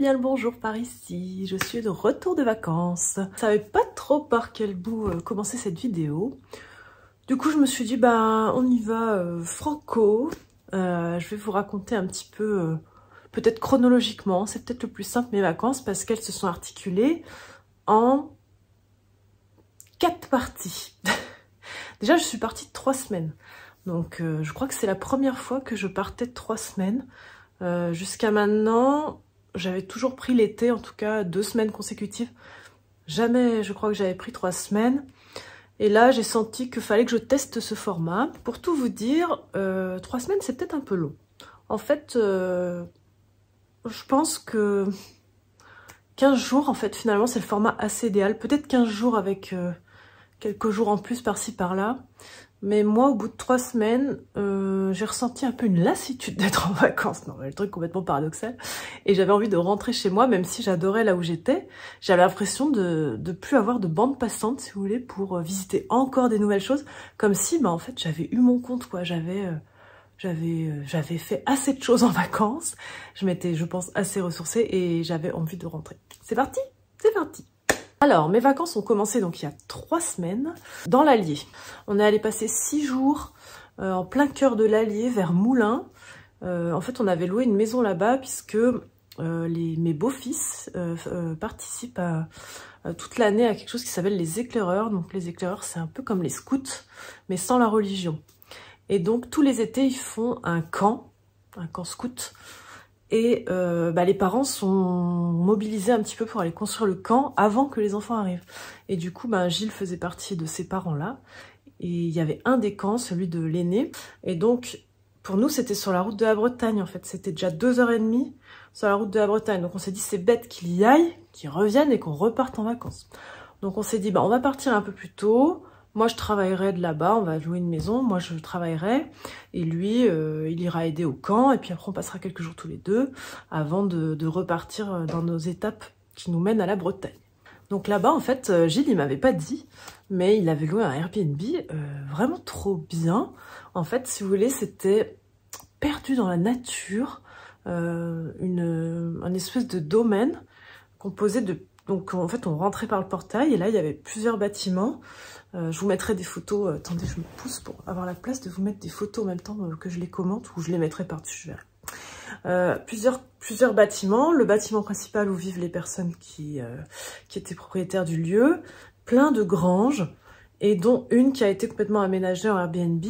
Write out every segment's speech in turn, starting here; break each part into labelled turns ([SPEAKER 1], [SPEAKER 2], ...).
[SPEAKER 1] bien le bonjour par ici, je suis de retour de vacances. Je savais pas trop par quel bout commencer cette vidéo. Du coup je me suis dit bah on y va franco. Je vais vous raconter un petit peu, peut-être chronologiquement, c'est peut-être le plus simple mes vacances parce qu'elles se sont articulées en 4 parties. Déjà je suis partie de 3 semaines. Donc je crois que c'est la première fois que je partais de 3 semaines. Jusqu'à maintenant, j'avais toujours pris l'été, en tout cas 2 semaines consécutives. Jamais, je crois que j'avais pris 3 semaines. Et là, j'ai senti qu'il fallait que je teste ce format. Pour tout vous dire, 3 semaines, c'est peut-être un peu long. En fait, je pense que 15 jours, en fait, finalement, c'est le format assez idéal. Peut-être 15 jours avec quelques jours en plus par-ci, par-là. Mais moi, au bout de 3 semaines, j'ai ressenti un peu une lassitude d'être en vacances. Non, le truc complètement paradoxal. Et j'avais envie de rentrer chez moi, même si j'adorais là où j'étais. J'avais l'impression de plus avoir de bande passante, si vous voulez, pour visiter encore des nouvelles choses. Comme si, bah, en fait, j'avais eu mon compte, quoi. J'avais fait assez de choses en vacances. Je m'étais, je pense, assez ressourcée et j'avais envie de rentrer. C'est parti? C'est parti! Alors, mes vacances ont commencé donc il y a 3 semaines dans l'Allier. On est allé passer 6 jours en plein cœur de l'Allier vers Moulins. En fait, on avait loué une maison là-bas puisque mes beaux-fils participent toute l'année à quelque chose qui s'appelle les éclaireurs. Donc les éclaireurs, c'est un peu comme les scouts, mais sans la religion. Et donc tous les étés, ils font un camp scout. Et les parents sont mobilisés un petit peu pour aller construire le camp avant que les enfants arrivent. Et du coup, Gilles faisait partie de ces parents-là. Et il y avait un des camps, celui de l'aîné. Et donc, pour nous, c'était sur la route de la Bretagne, en fait. C'était déjà 2h30 sur la route de la Bretagne. Donc on s'est dit, c'est bête qu'il y aille, qu'il revienne et qu'on reparte en vacances. Donc on s'est dit, on va partir un peu plus tôt. Moi, je travaillerai de là-bas, on va louer une maison, moi je travaillerai, et lui, il ira aider au camp, et puis après on passera quelques jours tous les deux, avant de repartir dans nos étapes qui nous mènent à la Bretagne. Donc là-bas, en fait, Gilles, il m'avait pas dit, mais il avait loué un Airbnb vraiment trop bien. En fait, si vous voulez, c'était perdu dans la nature, un espèce de domaine composé de... Donc en fait, on rentrait par le portail, et là, il y avait plusieurs bâtiments. Je vous mettrai des photos, attendez, je me pousse pour avoir la place de vous mettre des photos en même temps que je les commente, ou je les mettrai par-dessus, je verrai. Plusieurs bâtiments, le bâtiment principal où vivent les personnes qui étaient propriétaires du lieu, plein de granges, et dont une qui a été complètement aménagée en Airbnb.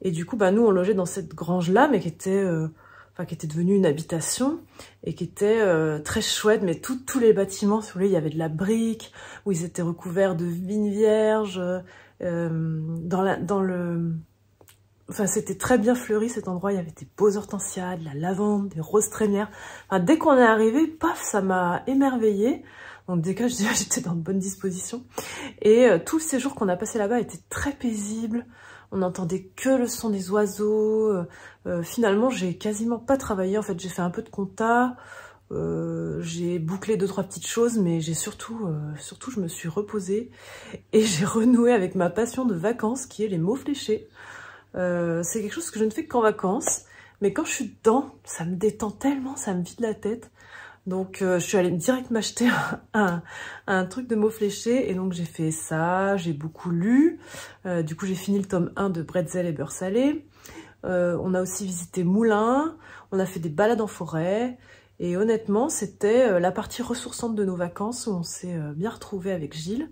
[SPEAKER 1] Et du coup, nous, on logeait dans cette grange-là, mais qui était devenue une habitation et qui était très chouette, mais tous les bâtiments, si vous voulez, il y avait de la brique, où ils étaient recouverts de vignes vierges, Enfin, c'était très bien fleuri cet endroit, il y avait des beaux hortensias, de la lavande, des roses trémières. Enfin, dès qu'on est arrivé, paf, ça m'a émerveillée. Donc dès que j'étais dans de bonnes dispositions. Et tout le séjour qu'on a passé là-bas était très paisible. On n'entendait que le son des oiseaux. Finalement, j'ai quasiment pas travaillé. En fait, j'ai fait un peu de compta. J'ai bouclé 2-3 petites choses, mais j'ai surtout, je me suis reposée. Et j'ai renoué avec ma passion de vacances, qui est les mots fléchés. C'est quelque chose que je ne fais qu'en vacances. Mais quand je suis dedans, ça me détend tellement, ça me vide la tête. Donc je suis allée direct m'acheter un truc de mots fléchés et donc j'ai fait ça, j'ai beaucoup lu. Du coup j'ai fini le tome 1 de Bretzel et beurre salé. On a aussi visité Moulins, on a fait des balades en forêt et honnêtement c'était la partie ressourçante de nos vacances où on s'est bien retrouvés avec Gilles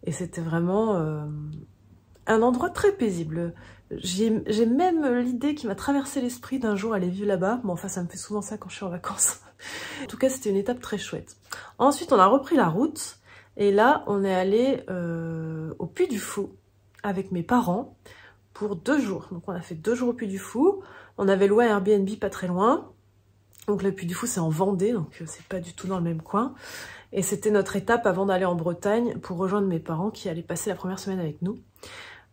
[SPEAKER 1] et c'était vraiment un endroit très paisible. J'ai même l'idée qui m'a traversé l'esprit d'un jour aller vivre là-bas. Bon, enfin, ça me fait souvent ça quand je suis en vacances. En tout cas, c'était une étape très chouette. Ensuite, on a repris la route. Et là, on est allé au Puy du Fou avec mes parents pour 2 jours. Donc, on a fait 2 jours au Puy du Fou. On avait loué un Airbnb pas très loin. Donc, le Puy du Fou, c'est en Vendée. Donc, c'est pas du tout dans le même coin. Et c'était notre étape avant d'aller en Bretagne pour rejoindre mes parents qui allaient passer la première semaine avec nous.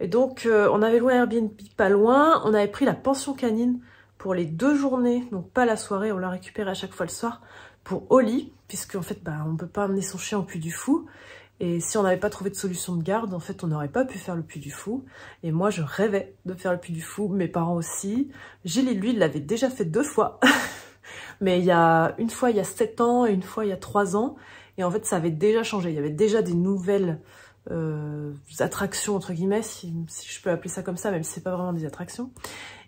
[SPEAKER 1] Et donc, on avait loué un Airbnb pas loin, on avait pris la pension canine pour les 2 journées, donc pas la soirée, on l'a récupéré à chaque fois le soir, pour Oli, puisque en fait, on peut pas emmener son chien au Puy du Fou, et si on n'avait pas trouvé de solution de garde, en fait, on n'aurait pas pu faire le Puy du Fou, et moi, je rêvais de faire le Puy du Fou, mes parents aussi. Gilles, lui, il l'avait déjà fait 2 fois, Mais il y a une fois il y a 7 ans et une fois il y a 3 ans. Et en fait, ça avait déjà changé. Il y avait déjà des nouvelles attractions, entre guillemets, si je peux appeler ça comme ça, même si c'est pas vraiment des attractions.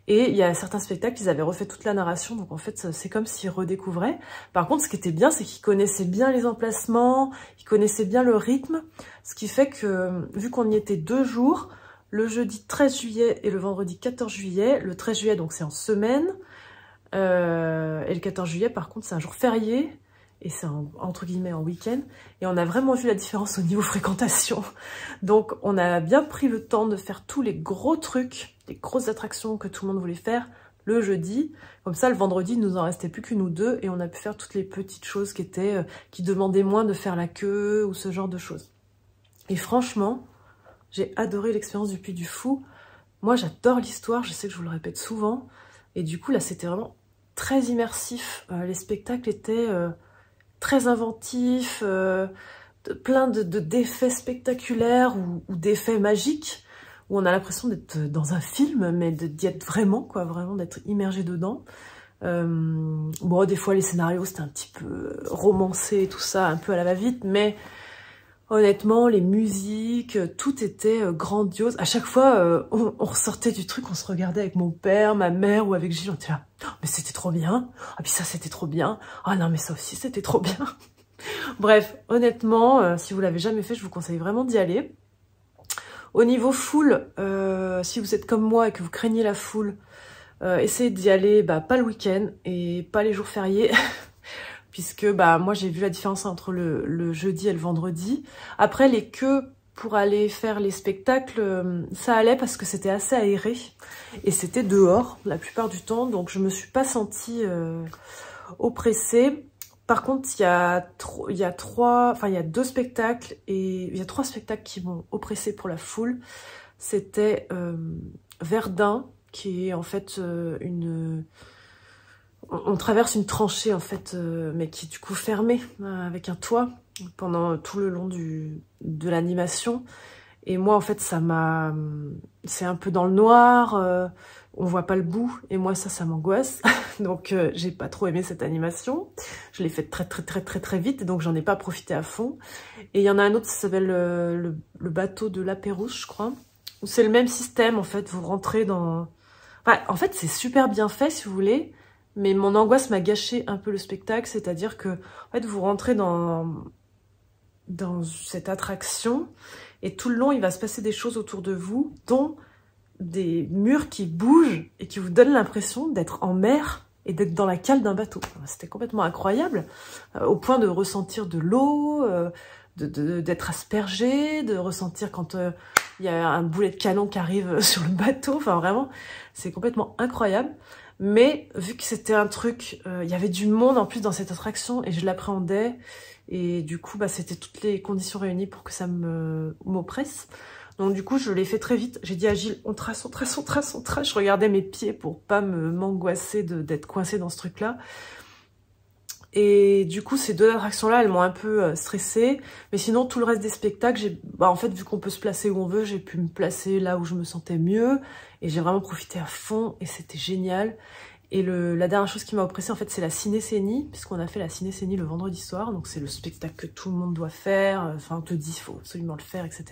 [SPEAKER 1] Et il y a certains spectacles, ils avaient refait toute la narration, donc en fait, c'est comme s'ils redécouvraient. Par contre, ce qui était bien, c'est qu'ils connaissaient bien les emplacements, ils connaissaient bien le rythme, ce qui fait que, vu qu'on y était 2 jours, le jeudi 13 juillet et le vendredi 14 juillet, le 13 juillet, donc c'est en semaine, et le 14 juillet, par contre, c'est un jour férié, et c'est entre guillemets en week-end, et on a vraiment vu la différence au niveau fréquentation. Donc on a bien pris le temps de faire tous les gros trucs, les grosses attractions que tout le monde voulait faire le jeudi. Comme ça, le vendredi, il nous en restait plus que nous deux, et on a pu faire toutes les petites choses qui demandaient moins de faire la queue, ou ce genre de choses. Et franchement, j'ai adoré l'expérience du Puy du Fou. Moi, j'adore l'histoire, je sais que je vous le répète souvent, et du coup, là, c'était vraiment très immersif. Les spectacles étaient très inventif, plein d'effets spectaculaires ou d'effets magiques, où on a l'impression d'être dans un film, mais d'y être vraiment, quoi, vraiment d'être immergé dedans. Bon, des fois les scénarios c'était un petit peu romancé, tout ça, un peu à la va-vite, mais honnêtement, les musiques, tout était grandiose. À chaque fois, on ressortait du truc, on se regardait avec mon père, ma mère ou avec Gilles, on était là, oh, mais c'était trop bien. Ah puis ça c'était trop bien. Ah non mais ça aussi c'était trop bien. Bref, honnêtement, si vous l'avez jamais fait, je vous conseille vraiment d'y aller. Au niveau foule, si vous êtes comme moi et que vous craignez la foule, essayez d'y aller, pas le week-end et pas les jours fériés. Puisque moi j'ai vu la différence entre le jeudi et le vendredi. Après les queues pour aller faire les spectacles, ça allait parce que c'était assez aéré et c'était dehors la plupart du temps, donc je me suis pas sentie oppressée. Par contre, il y a 2 spectacles et il y a 3 spectacles qui m'ont oppressée pour la foule. C'était Verdun, qui est en fait on traverse une tranchée en fait, mais qui est du coup fermée avec un toit pendant tout le long de l'animation. Et moi en fait c'est un peu dans le noir, on voit pas le bout et moi ça m'angoisse. Donc j'ai pas trop aimé cette animation. Je l'ai faite très vite et donc j'en ai pas profité à fond. Et il y en a un autre qui s'appelle le bateau de Lapérouse, je crois, où c'est le même système en fait. Vous rentrez dans... Enfin, en fait c'est super bien fait si vous voulez. Mais mon angoisse m'a gâché un peu le spectacle, c'est-à-dire que en fait, vous rentrez dans cette attraction et tout le long, il va se passer des choses autour de vous, dont des murs qui bougent et qui vous donnent l'impression d'être en mer et d'être dans la cale d'un bateau. C'était complètement incroyable, au point de ressentir de l'eau, d'être aspergé, de ressentir quand il y a un boulet de canon qui arrive sur le bateau. Enfin, vraiment, c'est complètement incroyable. Mais vu que c'était un truc, il y avait du monde en plus dans cette attraction et je l'appréhendais. Et du coup, c'était toutes les conditions réunies pour que ça m'oppresse. Donc du coup, je l'ai fait très vite. J'ai dit à Gilles, on trace. Je regardais mes pieds pour pas m'angoisser d'être coincée dans ce truc-là. Et du coup, ces 2 attractions-là, elles m'ont un peu stressée. Mais sinon, tout le reste des spectacles, en fait, vu qu'on peut se placer où on veut, j'ai pu me placer là où je me sentais mieux. Et j'ai vraiment profité à fond et c'était génial. Et la dernière chose qui m'a oppressée, en fait, c'est la ciné-scénie, puisqu'on a fait la ciné-scénie le vendredi soir. Donc c'est le spectacle que tout le monde doit faire. Enfin, on te dit, il faut absolument le faire, etc.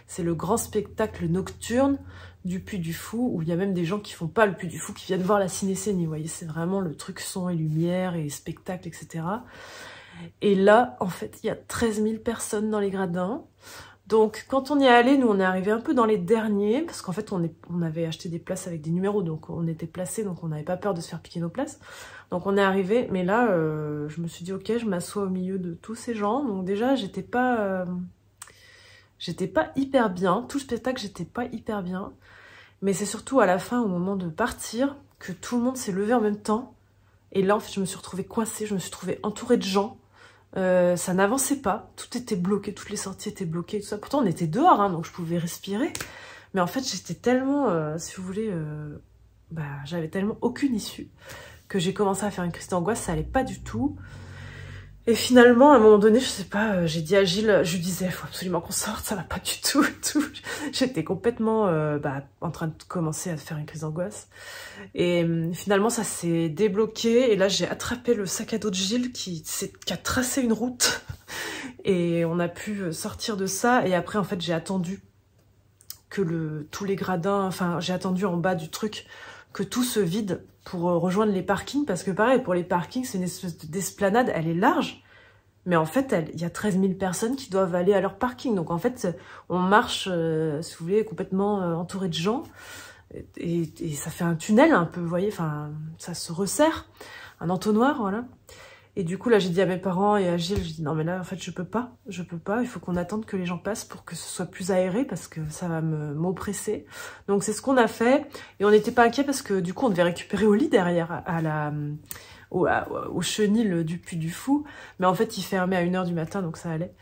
[SPEAKER 1] C'est le grand spectacle nocturne du Puy du Fou, où il y a même des gens qui font pas le Puy du Fou, qui viennent voir la ciné-scénie. Vous voyez, c'est vraiment le truc son et lumière et spectacle, etc. Et là, en fait, il y a 13 000 personnes dans les gradins. Donc, quand on y est allé, nous, on est arrivé un peu dans les derniers, parce qu'en fait, on avait acheté des places avec des numéros, donc on était placés, donc on n'avait pas peur de se faire piquer nos places. Donc, on est arrivé, mais là, je me suis dit, ok, je m'assois au milieu de tous ces gens. Donc déjà, j'étais pas hyper bien. Tout le spectacle, j'étais pas hyper bien. Mais c'est surtout à la fin, au moment de partir, que tout le monde s'est levé en même temps. Et là, en fait, je me suis retrouvée coincée, je me suis retrouvée entourée de gens. Ça n'avançait pas, tout était bloqué, toutes les sorties étaient bloquées, tout ça. Pourtant on était dehors, hein, donc je pouvais respirer. Mais en fait j'étais tellement, si vous voulez, j'avais tellement aucune issue que j'ai commencé à faire une crise d'angoisse, ça allait pas du tout. Et finalement, à un moment donné, je sais pas, j'ai dit à Gilles, je lui disais, il faut absolument qu'on sorte, ça va pas du tout, tout. J'étais complètement en train de commencer à faire une crise d'angoisse. Et finalement, ça s'est débloqué. Et là, j'ai attrapé le sac à dos de Gilles qui a tracé une route. Et on a pu sortir de ça. Et après, en fait, j'ai attendu que tous les gradins, enfin, j'ai attendu en bas du truc que tout se vide pour rejoindre les parkings. Parce que pareil, pour les parkings, c'est une espèce d'esplanade, elle est large. Mais en fait, il y a 13 000 personnes qui doivent aller à leur parking. Donc en fait, on marche, si vous voulez, complètement entouré de gens. Et ça fait un tunnel un peu, vous voyez, enfin, ça se resserre, un entonnoir, voilà. Et du coup, là, j'ai dit à mes parents et à Gilles, je dis non, mais là, en fait, je peux pas, il faut qu'on attende que les gens passent pour que ce soit plus aéré, parce que ça va m'oppresser. Donc, c'est ce qu'on a fait, et on n'était pas inquiets, parce que du coup, on devait récupérer au lit derrière, au chenil du Puy du Fou, mais en fait, il fermait à 1 h du matin, donc ça allait.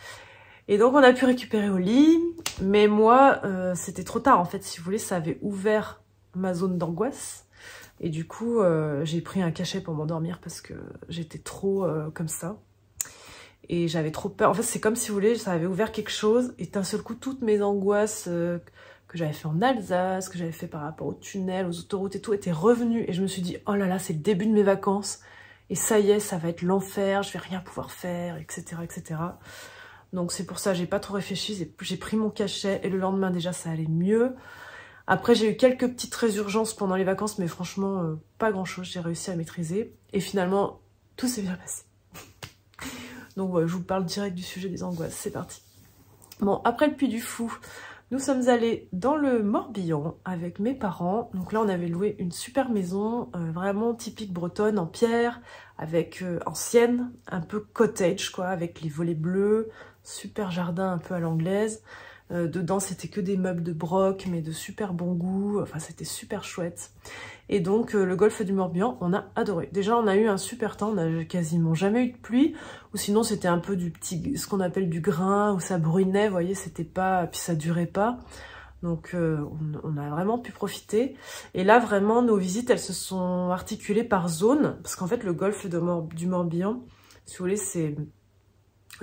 [SPEAKER 1] Et donc, on a pu récupérer au lit, mais moi, c'était trop tard, en fait, si vous voulez, ça avait ouvert ma zone d'angoisse. Et du coup, j'ai pris un cachet pour m'endormir parce que j'étais trop comme ça. Et j'avais trop peur. En fait, c'est comme si vous voulez, ça avait ouvert quelque chose. Et d'un seul coup, toutes mes angoisses que j'avais fait en Alsace, que j'avais fait par rapport au tunnel, aux autoroutes et tout, étaient revenues. Et je me suis dit, oh là là, c'est le début de mes vacances. Et ça y est, ça va être l'enfer, je vais rien pouvoir faire, etc. etc. Donc c'est pour ça, j'ai pas trop réfléchi. J'ai pris mon cachet et le lendemain, déjà, ça allait mieux. Après, j'ai eu quelques petites résurgences pendant les vacances, mais franchement, pas grand-chose. J'ai réussi à maîtriser. Et finalement, tout s'est bien passé. Donc, ouais, je vous parle direct du sujet des angoisses. C'est parti. Bon, après le Puy du Fou, nous sommes allés dans le Morbihan avec mes parents. Donc là, on avait loué une super maison, vraiment typique bretonne, en pierre, avec ancienne, un peu cottage, quoi, avec les volets bleus, super jardin un peu à l'anglaise. Dedans, c'était que des meubles de broc, mais de super bon goût. Enfin, c'était super chouette. Et donc, le golfe du Morbihan, on a adoré. Déjà, on a eu un super temps. On n'a quasiment jamais eu de pluie. Ou sinon, c'était un peu ce qu'on appelle du grain, où ça brunait. Vous voyez, c'était pas... Puis ça durait pas. Donc, on a vraiment pu profiter. Et là, vraiment, nos visites, elles se sont articulées par zone. Parce qu'en fait, le golfe du Morbihan, si vous voulez, c'est...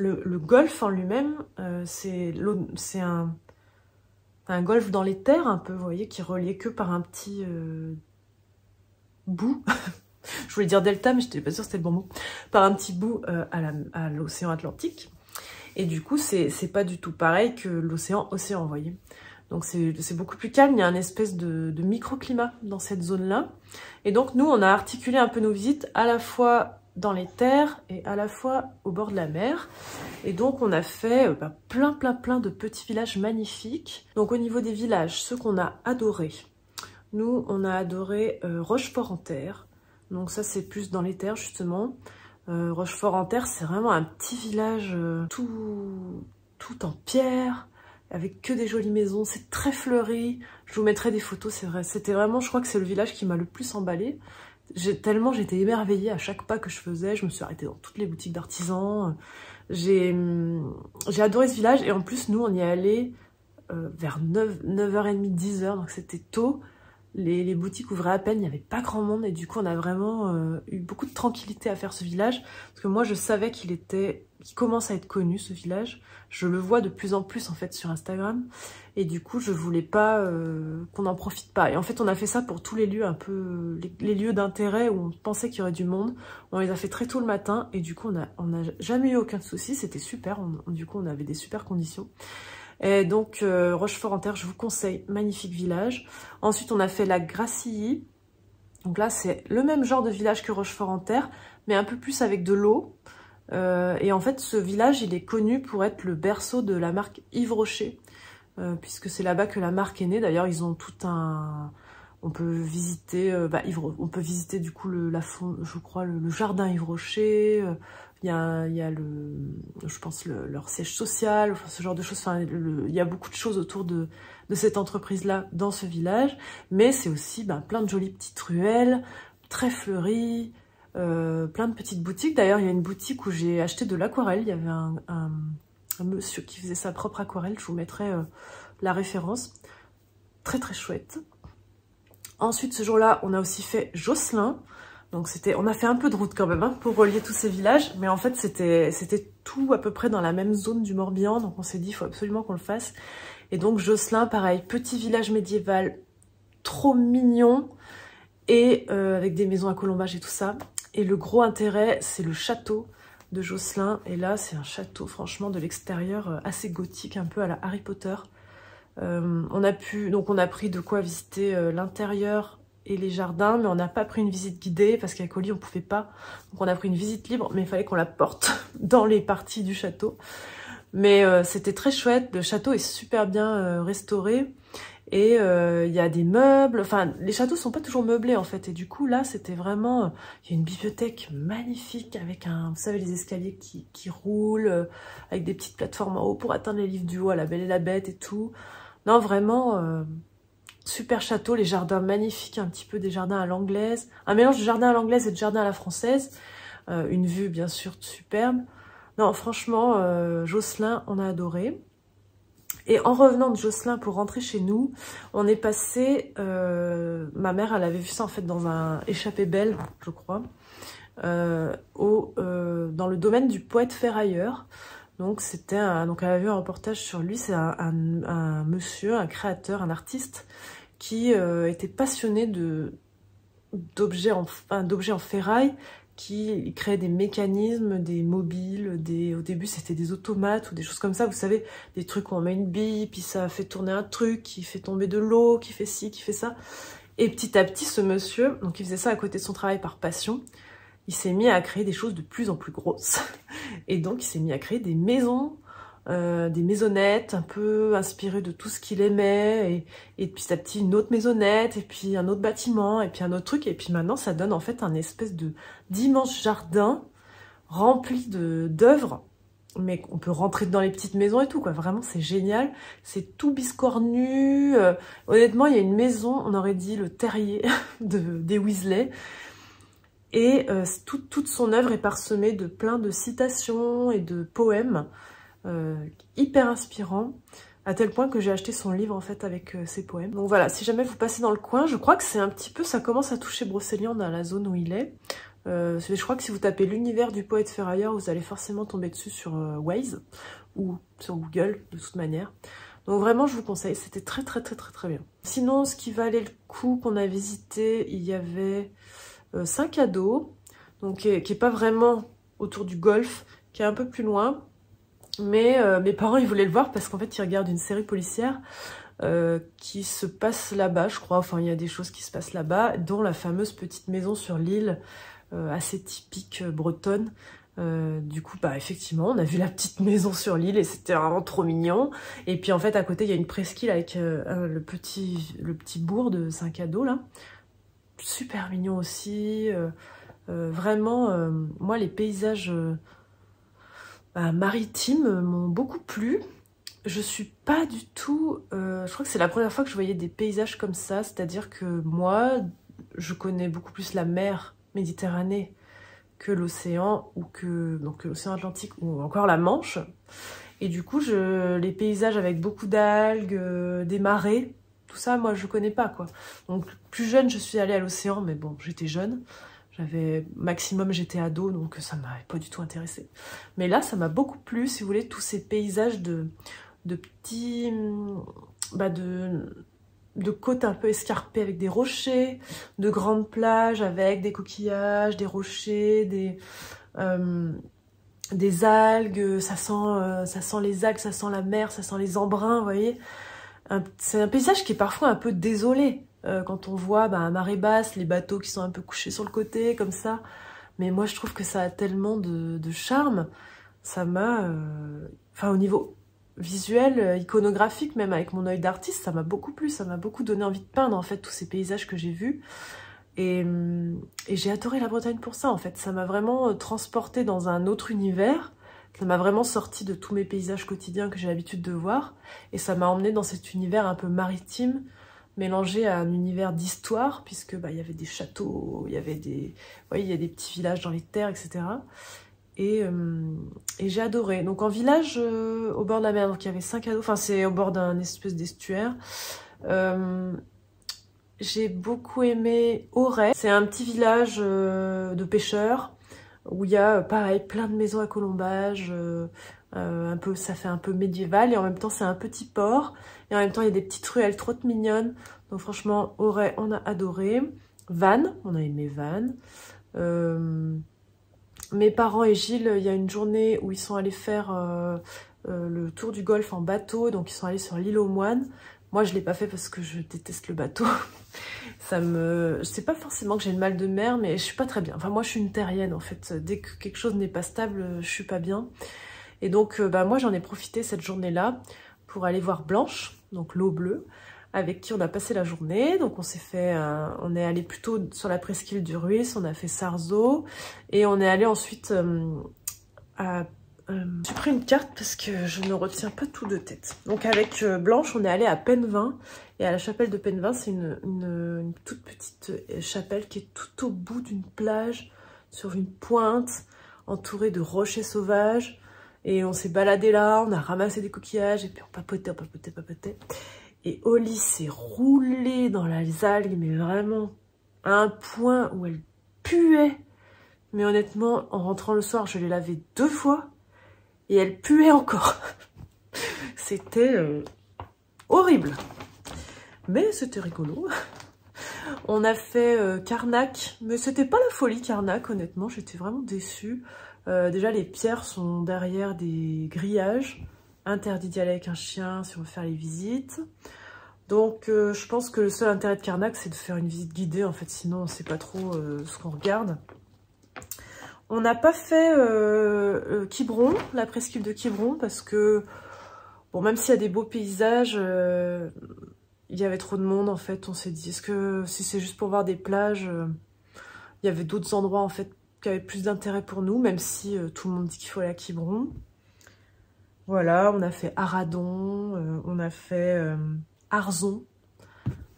[SPEAKER 1] Le golfe en lui-même, c'est un golfe dans les terres un peu, vous voyez, qui est relié que par un petit bout. Je voulais dire delta, mais je n'étais pas sûre que c'était le bon mot. Par un petit bout à l'océan Atlantique. Et du coup, c'est pas du tout pareil que l'océan, vous voyez. Donc c'est beaucoup plus calme, il y a un espèce de microclimat dans cette zone-là. Et donc nous, on a articulé un peu nos visites à la fois dans les terres et à la fois au bord de la mer. Et donc on a fait plein de petits villages magnifiques. Donc au niveau des villages, ceux qu'on a adorés, nous on a adoré Rochefort-en-Terre. Donc ça c'est plus dans les terres justement. Rochefort-en-Terre, c'est vraiment un petit village tout en pierre, avec que des jolies maisons, c'est très fleuri. Je vous mettrai des photos, c'est vrai. C'était vraiment, je crois que c'est le village qui m'a le plus emballée. Tellement j'étais émerveillée à chaque pas que je faisais, je me suis arrêtée dans toutes les boutiques d'artisans. J'ai adoré ce village et en plus nous on y est allé vers 9h30, 10h, donc c'était tôt. Les boutiques ouvraient à peine, il n'y avait pas grand monde et du coup on a vraiment eu beaucoup de tranquillité à faire ce village. Parce que moi je savais qu'il commence à être connu ce village. Je le vois de plus en plus en fait sur Instagram. Et du coup je voulais pas qu'on n'en profite pas. Et en fait on a fait ça pour tous les lieux un peu, les lieux d'intérêt où on pensait qu'il y aurait du monde. On les a fait très tôt le matin et du coup on n'a jamais eu aucun souci, c'était super. Du coup on avait des super conditions. Et donc, Rochefort-en-Terre, je vous conseille, magnifique village. Ensuite, on a fait la Gracilly. Donc là, c'est le même genre de village que Rochefort-en-Terre, mais un peu plus avec de l'eau. Et en fait, ce village, il est connu pour être le berceau de la marque Yves Rocher, puisque c'est là-bas que la marque est née. D'ailleurs, ils ont tout un... On peut visiter, on peut visiter du coup je crois le jardin Yves Rocher. Il y a je pense leur siège social, enfin, ce genre de choses. Enfin, il y a beaucoup de choses autour de cette entreprise-là dans ce village. Mais c'est aussi plein de jolies petites ruelles, très fleuries, plein de petites boutiques. D'ailleurs, il y a une boutique où j'ai acheté de l'aquarelle. Il y avait un monsieur qui faisait sa propre aquarelle. Je vous mettrai la référence. Très très chouette. Ensuite, ce jour-là, on a aussi fait Josselin. Donc on a fait un peu de route quand même hein, pour relier tous ces villages, mais en fait c'était tout à peu près dans la même zone du Morbihan, donc on s'est dit il faut absolument qu'on le fasse. Et donc Josselin, pareil, petit village médiéval, trop mignon, et avec des maisons à colombage et tout ça. Et le gros intérêt, c'est le château de Josselin, et là c'est un château franchement de l'extérieur assez gothique, un peu à la Harry Potter. On a pris de quoi visiter l'intérieur et les jardins, mais on n'a pas pris une visite guidée parce qu'avec Oli on pouvait pas. Donc on a pris une visite libre, mais il fallait qu'on la porte dans les parties du château. Mais c'était très chouette, le château est super bien restauré et il y a des meubles, enfin les châteaux sont pas toujours meublés en fait, et du coup là c'était vraiment, il y a une bibliothèque magnifique avec vous savez les escaliers qui roulent, avec des petites plateformes en haut pour atteindre les livres du haut à La Belle et la Bête et tout. Non vraiment... super château, les jardins magnifiques, un petit peu des jardins à l'anglaise, un mélange de jardin à l'anglaise et de jardin à la française, une vue bien sûr superbe. Non franchement, Josselin, on a adoré. Et en revenant de Josselin pour rentrer chez nous, on est passé, ma mère elle avait vu ça en fait dans un échappée belle, je crois, dans le domaine du poète ferrailleur. Donc donc elle a vu un reportage sur lui, c'est un monsieur, un créateur, un artiste qui était passionné d'objets en ferraille, qui créait des mécanismes, des mobiles, au début c'était des automates ou des choses comme ça, vous savez, des trucs où on met une bille, puis ça fait tourner un truc, qui fait tomber de l'eau, qui fait ci, qui fait ça. Et petit à petit, ce monsieur, donc il faisait ça à côté de son travail par passion, il s'est mis à créer des choses de plus en plus grosses. Et donc il s'est mis à créer des maisons, des maisonnettes un peu inspirées de tout ce qu'il aimait, et petit à petit une autre maisonnette, et puis un autre bâtiment, et puis un autre truc, et puis maintenant ça donne en fait un espèce d'immense jardin rempli d'œuvres, mais on peut rentrer dans les petites maisons et tout, quoi. Vraiment c'est génial, c'est tout biscornu, honnêtement il y a une maison, on aurait dit le terrier des Weasley, et toute son œuvre est parsemée de plein de citations et de poèmes, hyper inspirant, à tel point que j'ai acheté son livre en fait avec ses poèmes. Donc voilà, si jamais vous passez dans le coin, je crois que c'est un petit peu, ça commence à toucher Brocéliande dans la zone où il est. Je crois que si vous tapez l'univers du poète ferrailleur, vous allez forcément tomber dessus sur Waze ou sur Google de toute manière. Donc vraiment je vous conseille, c'était très bien. Sinon ce qui valait le coup qu'on a visité, il y avait Saint-Cado, donc qui est pas vraiment autour du golfe, qui est un peu plus loin. Mais mes parents ils voulaient le voir parce qu'en fait ils regardent une série policière qui se passe là-bas, je crois. Enfin il y a des choses qui se passent là-bas, dont la fameuse petite maison sur l'île, assez typique bretonne. Du coup bah effectivement on a vu la petite maison sur l'île et c'était vraiment trop mignon. Et puis en fait à côté il y a une presqu'île avec le petit bourg de Saint-Cado là, super mignon aussi. Vraiment moi les paysages maritimes m'ont beaucoup plu. Je suis pas du tout... je crois que c'est la première fois que je voyais des paysages comme ça, c'est-à-dire que moi, je connais beaucoup plus la mer Méditerranée que l'océan, ou donc l'océan Atlantique, ou encore la Manche. Et du coup, les paysages avec beaucoup d'algues, des marées, tout ça, moi, je connais pas, quoi. Donc, plus jeune, je suis allée à l'océan, mais bon, j'étais jeune. Maximum j'étais ado, donc ça m'avait pas du tout intéressée. Mais là, ça m'a beaucoup plu, si vous voulez, tous ces paysages de petits... de côtes un peu escarpées avec des rochers, de grandes plages avec des coquillages, des rochers, des algues, ça sent les algues, ça sent la mer, ça sent les embruns, vous voyez. C'est un paysage qui est parfois un peu désolé. Quand on voit à marée basse, les bateaux qui sont un peu couchés sur le côté, comme ça. Mais moi, je trouve que ça a tellement de charme. Ça m'a... Enfin, au niveau visuel, iconographique, même avec mon œil d'artiste, ça m'a beaucoup plu. Ça m'a beaucoup donné envie de peindre, en fait, tous ces paysages que j'ai vus. Et j'ai adoré la Bretagne pour ça, en fait. Ça m'a vraiment transportée dans un autre univers. Ça m'a vraiment sorti de tous mes paysages quotidiens que j'ai l'habitude de voir. Et ça m'a emmenée dans cet univers un peu maritime, mélangé à un univers d'histoire, puisque il y avait des châteaux, il y avait il y a des petits villages dans les terres, etc. Et j'ai adoré. Donc en village au bord de la mer, donc il y avait Saint-Cado, enfin c'est au bord d'un espèce d'estuaire. j'ai beaucoup aimé Auray. C'est un petit village de pêcheurs où il y a pareil plein de maisons à colombage, ça fait un peu médiéval et en même temps c'est un petit port et en même temps il y a des petites ruelles trop mignonnes. Donc franchement Auray on a adoré. Vannes, on a aimé Vannes. Mes parents et Gilles, il y a une journée où ils sont allés faire le tour du golfe en bateau, donc ils sont allés sur l'île aux Moines. Moi je l'ai pas fait parce que je déteste le bateau. C'est pas forcément que j'ai le mal de mer, mais je suis pas très bien. Enfin moi je suis une terrienne en fait. Dès que quelque chose n'est pas stable, je suis pas bien. Et donc moi j'en ai profité cette journée-là pour aller voir Blanche, donc l'eau bleue, avec qui on a passé la journée. Donc on est allé plutôt sur la presqu'île du Ruisse, on a fait Sarzeau et on est allé ensuite j'ai pris une carte parce que je ne retiens pas tout de tête. Donc avec Blanche, on est allé à Pennevin et à la chapelle de Pennevin, c'est une toute petite chapelle qui est tout au bout d'une plage, sur une pointe, entourée de rochers sauvages. Et on s'est baladé là, on a ramassé des coquillages et puis on papotait, on papotait, papotait. Et Oli s'est roulée dans les algues, mais vraiment à un point où elle puait. Mais honnêtement, en rentrant le soir, je l'ai lavée 2 fois et elle puait encore. C'était horrible. Mais c'était rigolo. On a fait Carnac, mais c'était pas la folie Carnac, honnêtement, j'étais vraiment déçue. Déjà, les pierres sont derrière des grillages. Interdit d'y aller avec un chien si on veut faire les visites. Donc je pense que le seul intérêt de Carnac c'est de faire une visite guidée en fait, sinon on sait pas trop ce qu'on regarde. On n'a pas fait Quiberon, la presqu'île de Quiberon, parce que bon, même s'il y a des beaux paysages, il y avait trop de monde en fait. On s'est dit, est-ce que si c'est juste pour voir des plages, il y avait d'autres endroits en fait qui avaient plus d'intérêt pour nous, même si tout le monde dit qu'il faut aller à Quiberon. Voilà, on a fait Aradon, on a fait Arzon.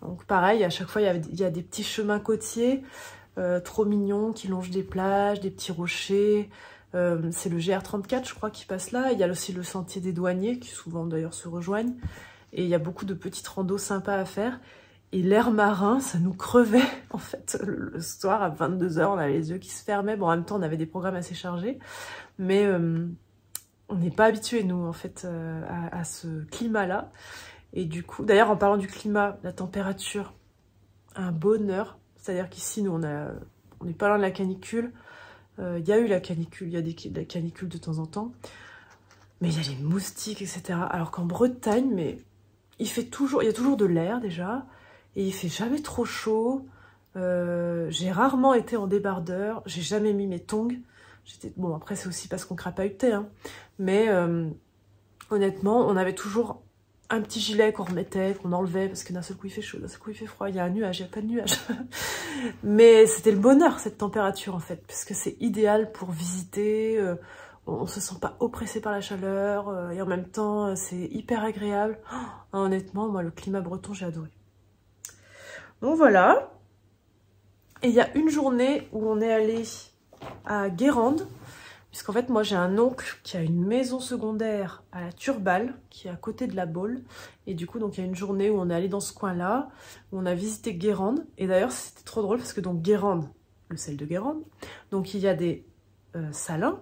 [SPEAKER 1] Donc pareil, à chaque fois il y a des petits chemins côtiers trop mignons qui longent des plages, des petits rochers. C'est le GR34 je crois qui passe là. Il y a aussi le sentier des douaniers qui souvent d'ailleurs se rejoignent. Et il y a beaucoup de petites randos sympas à faire. Et l'air marin, ça nous crevait en fait. Le soir à 22 h, on avait les yeux qui se fermaient. Bon, en même temps, on avait des programmes assez chargés. Mais on n'est pas habitués, nous, en fait, à ce climat-là. Et du coup, d'ailleurs, en parlant du climat, la température, un bonheur. C'est-à-dire qu'ici, nous, on n'est pas loin de la canicule. Il y a eu la canicule, il y a de la canicule de temps en temps. Mais il y a les moustiques, etc. Alors qu'en Bretagne, mais il y a toujours de l'air déjà. Et il fait jamais trop chaud. J'ai rarement été en débardeur. J'ai jamais mis mes tongs. Bon, après, c'est aussi parce qu'on crapahutait. Hein. Mais honnêtement, on avait toujours un petit gilet qu'on remettait, qu'on enlevait, parce que d'un seul coup, il fait chaud, d'un seul coup, il fait froid. Il y a un nuage, il n'y a pas de nuage. Mais c'était le bonheur, cette température, en fait. Parce que c'est idéal pour visiter. On se sent pas oppressé par la chaleur. Et en même temps, c'est hyper agréable. Oh, honnêtement, moi, le climat breton, j'ai adoré. Donc voilà. Et il y a une journée où on est allé à Guérande, puisqu'en fait moi j'ai un oncle qui a une maison secondaire à la Turballe, qui est à côté de la Baule. Et du coup donc il y a une journée où on est allé dans ce coin-là, où on a visité Guérande. Et d'ailleurs c'était trop drôle parce que donc Guérande, le sel de Guérande, donc il y a des salins,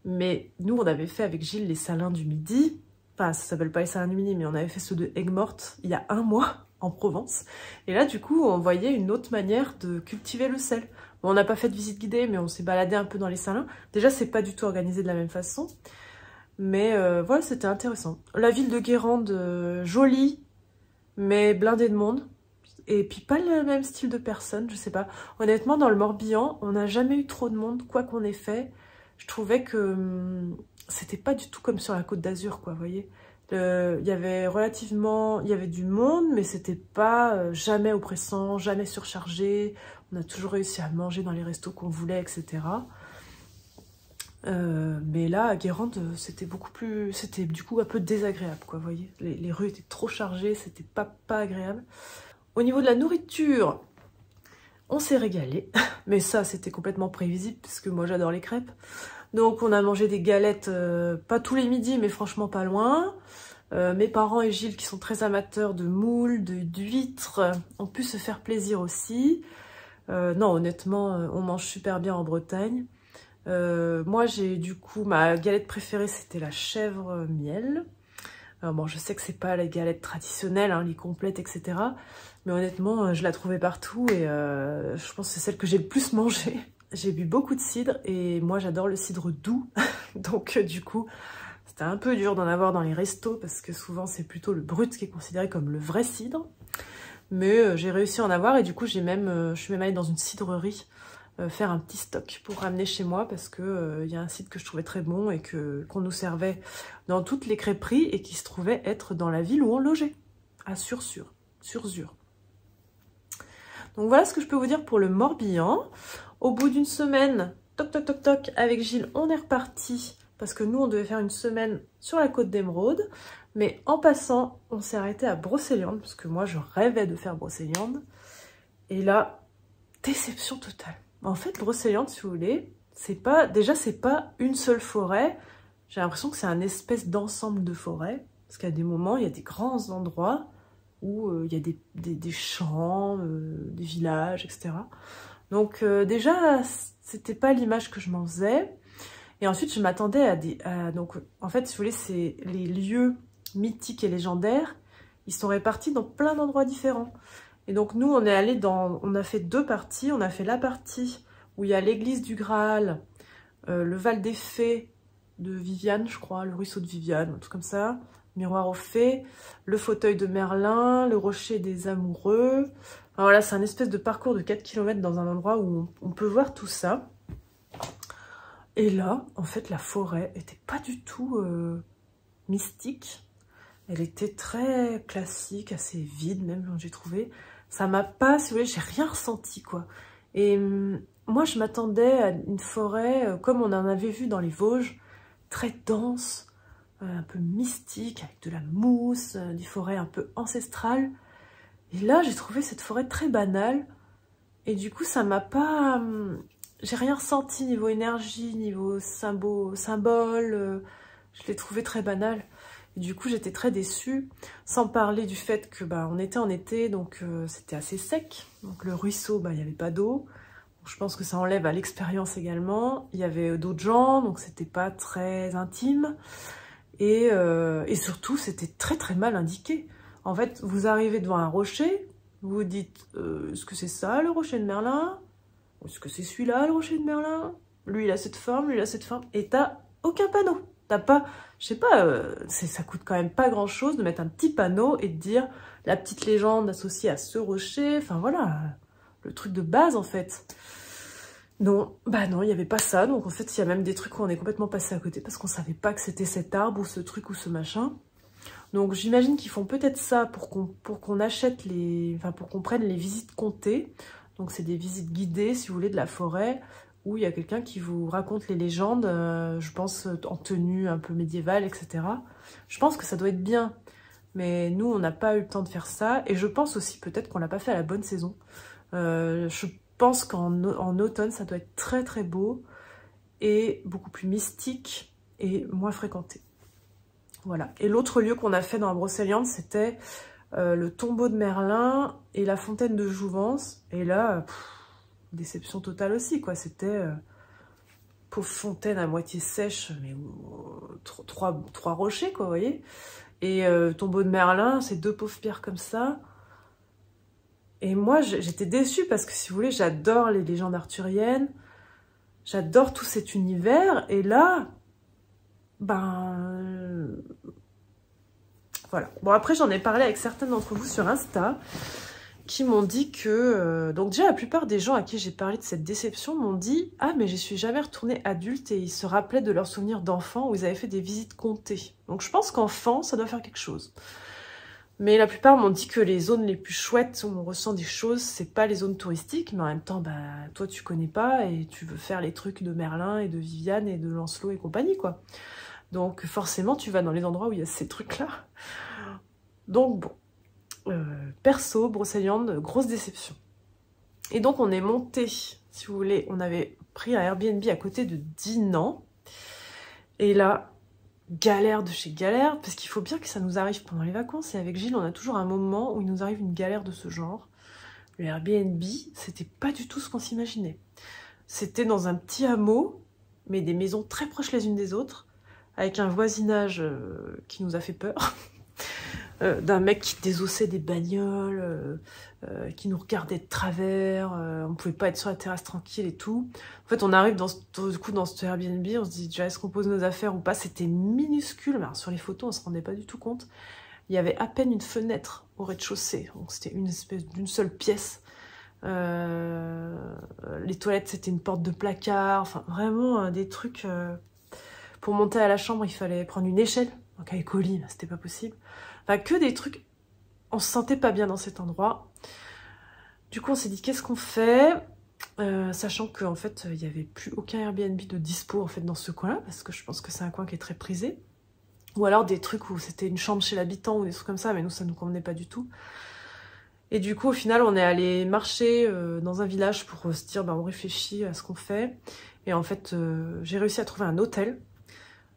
[SPEAKER 1] mais nous on avait fait avec Gilles les salins du Midi. Enfin ça s'appelle pas les salins du Midi, mais on avait fait ceux de Aigues-Mortes il y a 1 mois. En Provence. Et là, du coup, on voyait une autre manière de cultiver le sel. Bon, on n'a pas fait de visite guidée, mais on s'est baladé un peu dans les salins. Déjà, c'est pas du tout organisé de la même façon. Mais voilà, c'était intéressant. La ville de Guérande, jolie, mais blindée de monde. Et puis pas le même style de personnes, je sais pas. Honnêtement, dans le Morbihan, on n'a jamais eu trop de monde, quoi qu'on ait fait. Je trouvais que c'était pas du tout comme sur la Côte d'Azur, quoi, vous voyez. Il y avait du monde, mais c'était pas jamais oppressant, jamais surchargé. On a toujours réussi à manger dans les restos qu'on voulait, etc. Mais là, à Guérande, c'était c'était du coup un peu désagréable, quoi, vous voyez. Les rues étaient trop chargées, c'était pas agréable. Au niveau de la nourriture, on s'est régalé. Mais ça, c'était complètement prévisible, parce que moi, j'adore les crêpes. Donc, on a mangé des galettes, pas tous les midis, mais franchement pas loin. Mes parents et Gilles, qui sont très amateurs de moules, d'huîtres, ont pu se faire plaisir aussi. Non, honnêtement, on mange super bien en Bretagne. Moi, j'ai du coup, ma galette préférée, c'était la chèvre miel. Bon, je sais que c'est pas la galette traditionnelle, hein, les complètes, etc. Mais honnêtement, je la trouvais partout et je pense que c'est celle que j'ai le plus mangée. J'ai bu beaucoup de cidre et moi, j'adore le cidre doux. Donc, du coup, c'était un peu dur d'en avoir dans les restos parce que souvent, c'est plutôt le brut qui est considéré comme le vrai cidre. Mais j'ai réussi à en avoir et du coup, je suis même allée dans une cidrerie faire un petit stock pour ramener chez moi parce que y a un cidre que je trouvais très bon et qu'on nous servait dans toutes les crêperies et qui se trouvait être dans la ville où on logeait, à Surzur. Donc voilà ce que je peux vous dire pour le Morbihan. Au bout d'une semaine, toc toc toc toc, avec Gilles, on est reparti parce que nous on devait faire une semaine sur la côte d'Émeraude, mais en passant, on s'est arrêté à Brocéliande parce que moi je rêvais de faire Brocéliande. Et là, déception totale. En fait, Brocéliande, si vous voulez, c'est pas une seule forêt. J'ai l'impression que c'est un espèce d'ensemble de forêts. Parce qu'à des moments, il y a des grands endroits où il y a des champs, des villages, etc. Donc déjà, c'était pas l'image que je m'en faisais. Et ensuite, je m'attendais donc, en fait, si vous voulez, c'est les lieux mythiques et légendaires. Ils sont répartis dans plein d'endroits différents. Et donc nous, on a fait deux parties. On a fait la partie où il y a l'église du Graal, le Val des Fées de Viviane, je crois, le ruisseau de Viviane, un truc comme ça, Miroir aux Fées, le fauteuil de Merlin, le rocher des Amoureux. Alors voilà, c'est un espèce de parcours de 4 km dans un endroit où on peut voir tout ça. Et là, en fait, la forêt était pas du tout mystique. Elle était très classique, assez vide même, j'ai trouvé. Ça m'a pas, si vous voulez, j'ai rien ressenti, quoi. Et moi, je m'attendais à une forêt, comme on en avait vu dans les Vosges, très dense, un peu mystique, avec de la mousse, des forêts un peu ancestrales. Et là, j'ai trouvé cette forêt très banale. Et du coup, ça m'a pas... j'ai rien ressenti niveau énergie, niveau symbole. Je l'ai trouvé très banal. Et du coup, j'étais très déçue, sans parler du fait que on était en été, donc c'était assez sec. Donc le ruisseau, il n'y avait pas d'eau. Je pense que ça enlève à l'expérience également. Il y avait d'autres gens, donc c'était pas très intime. Et surtout, c'était très très mal indiqué. En fait, vous arrivez devant un rocher, vous vous dites, est-ce que c'est ça le rocher de Merlin? Ou est-ce que c'est celui-là le rocher de Merlin? Lui, il a cette forme, lui, il a cette forme. Et t'as aucun panneau. T'as pas, je sais pas, ça coûte quand même pas grand-chose de mettre un petit panneau et de dire la petite légende associée à ce rocher. Enfin voilà, le truc de base en fait. Non, non, il n'y avait pas ça. Donc en fait, il y a même des trucs où on est complètement passé à côté parce qu'on savait pas que c'était cet arbre ou ce truc ou ce machin. Donc j'imagine qu'ils font peut-être ça pour qu'on achète pour qu'on prenne les visites comptées. Donc c'est des visites guidées, si vous voulez, de la forêt, où il y a quelqu'un qui vous raconte les légendes, je pense en tenue un peu médiévale, etc. Je pense que ça doit être bien, mais nous, on n'a pas eu le temps de faire ça, et je pense aussi peut-être qu'on l'a pas fait à la bonne saison. Je pense qu'en automne, ça doit être très très beau, et beaucoup plus mystique, et moins fréquenté. Voilà. Et l'autre lieu qu'on a fait dans la Brocéliande, c'était le tombeau de Merlin et la fontaine de Jouvence, et là... déception totale aussi, quoi. C'était pauvre fontaine à moitié sèche, mais trois rochers, quoi, vous voyez. Et tombeau de Merlin, c'est deux pauvres pierres comme ça. Et moi, j'étais déçue parce que, si vous voulez, j'adore les légendes arthuriennes. J'adore tout cet univers. Et là, voilà. Bon, après, j'en ai parlé avec certains d'entre vous sur Insta, qui m'ont dit que... donc déjà, la plupart des gens à qui j'ai parlé de cette déception m'ont dit « Ah, mais j'y suis jamais retournée adulte » et ils se rappelaient de leurs souvenirs d'enfants où ils avaient fait des visites comptées. Donc je pense qu'enfant, ça doit faire quelque chose. Mais la plupart m'ont dit que les zones les plus chouettes où on ressent des choses, c'est pas les zones touristiques, mais en même temps, toi tu connais pas et tu veux faire les trucs de Merlin et de Viviane et de Lancelot et compagnie, quoi. Donc forcément, tu vas dans les endroits où il y a ces trucs-là. Donc bon. Perso, Brocéliande, grosse déception. Et donc on est monté, si vous voulez, on avait pris un Airbnb à côté de Dinan. Et là, galère de chez galère, parce qu'il faut bien que ça nous arrive pendant les vacances, et avec Gilles, on a toujours un moment où il nous arrive une galère de ce genre. Le Airbnb, c'était pas du tout ce qu'on s'imaginait. C'était dans un petit hameau, mais des maisons très proches les unes des autres, avec un voisinage qui nous a fait peur, d'un mec qui désossait des bagnoles, qui nous regardait de travers, on pouvait pas être sur la terrasse tranquille et tout. En fait, on arrive dans ce Airbnb, on se dit déjà est-ce qu'on pose nos affaires ou pas. C'était minuscule, mais alors, sur les photos on se rendait pas du tout compte. Il y avait à peine une fenêtre au rez-de-chaussée, donc c'était une espèce d'une seule pièce. Les toilettes c'était une porte de placard, enfin vraiment des trucs. Pour monter à la chambre il fallait prendre une échelle, donc avec Oli, c'était pas possible. Enfin que des trucs, on se sentait pas bien dans cet endroit. Du coup on s'est dit qu'est-ce qu'on fait, sachant qu'en fait il n'y avait plus aucun Airbnb de dispo en fait dans ce coin-là, parce que je pense que c'est un coin qui est très prisé. Ou alors des trucs où c'était une chambre chez l'habitant ou des trucs comme ça, mais nous ça nous convenait pas du tout. Et du coup au final on est allé marcher dans un village pour se dire bah, on réfléchit à ce qu'on fait. Et en fait j'ai réussi à trouver un hôtel,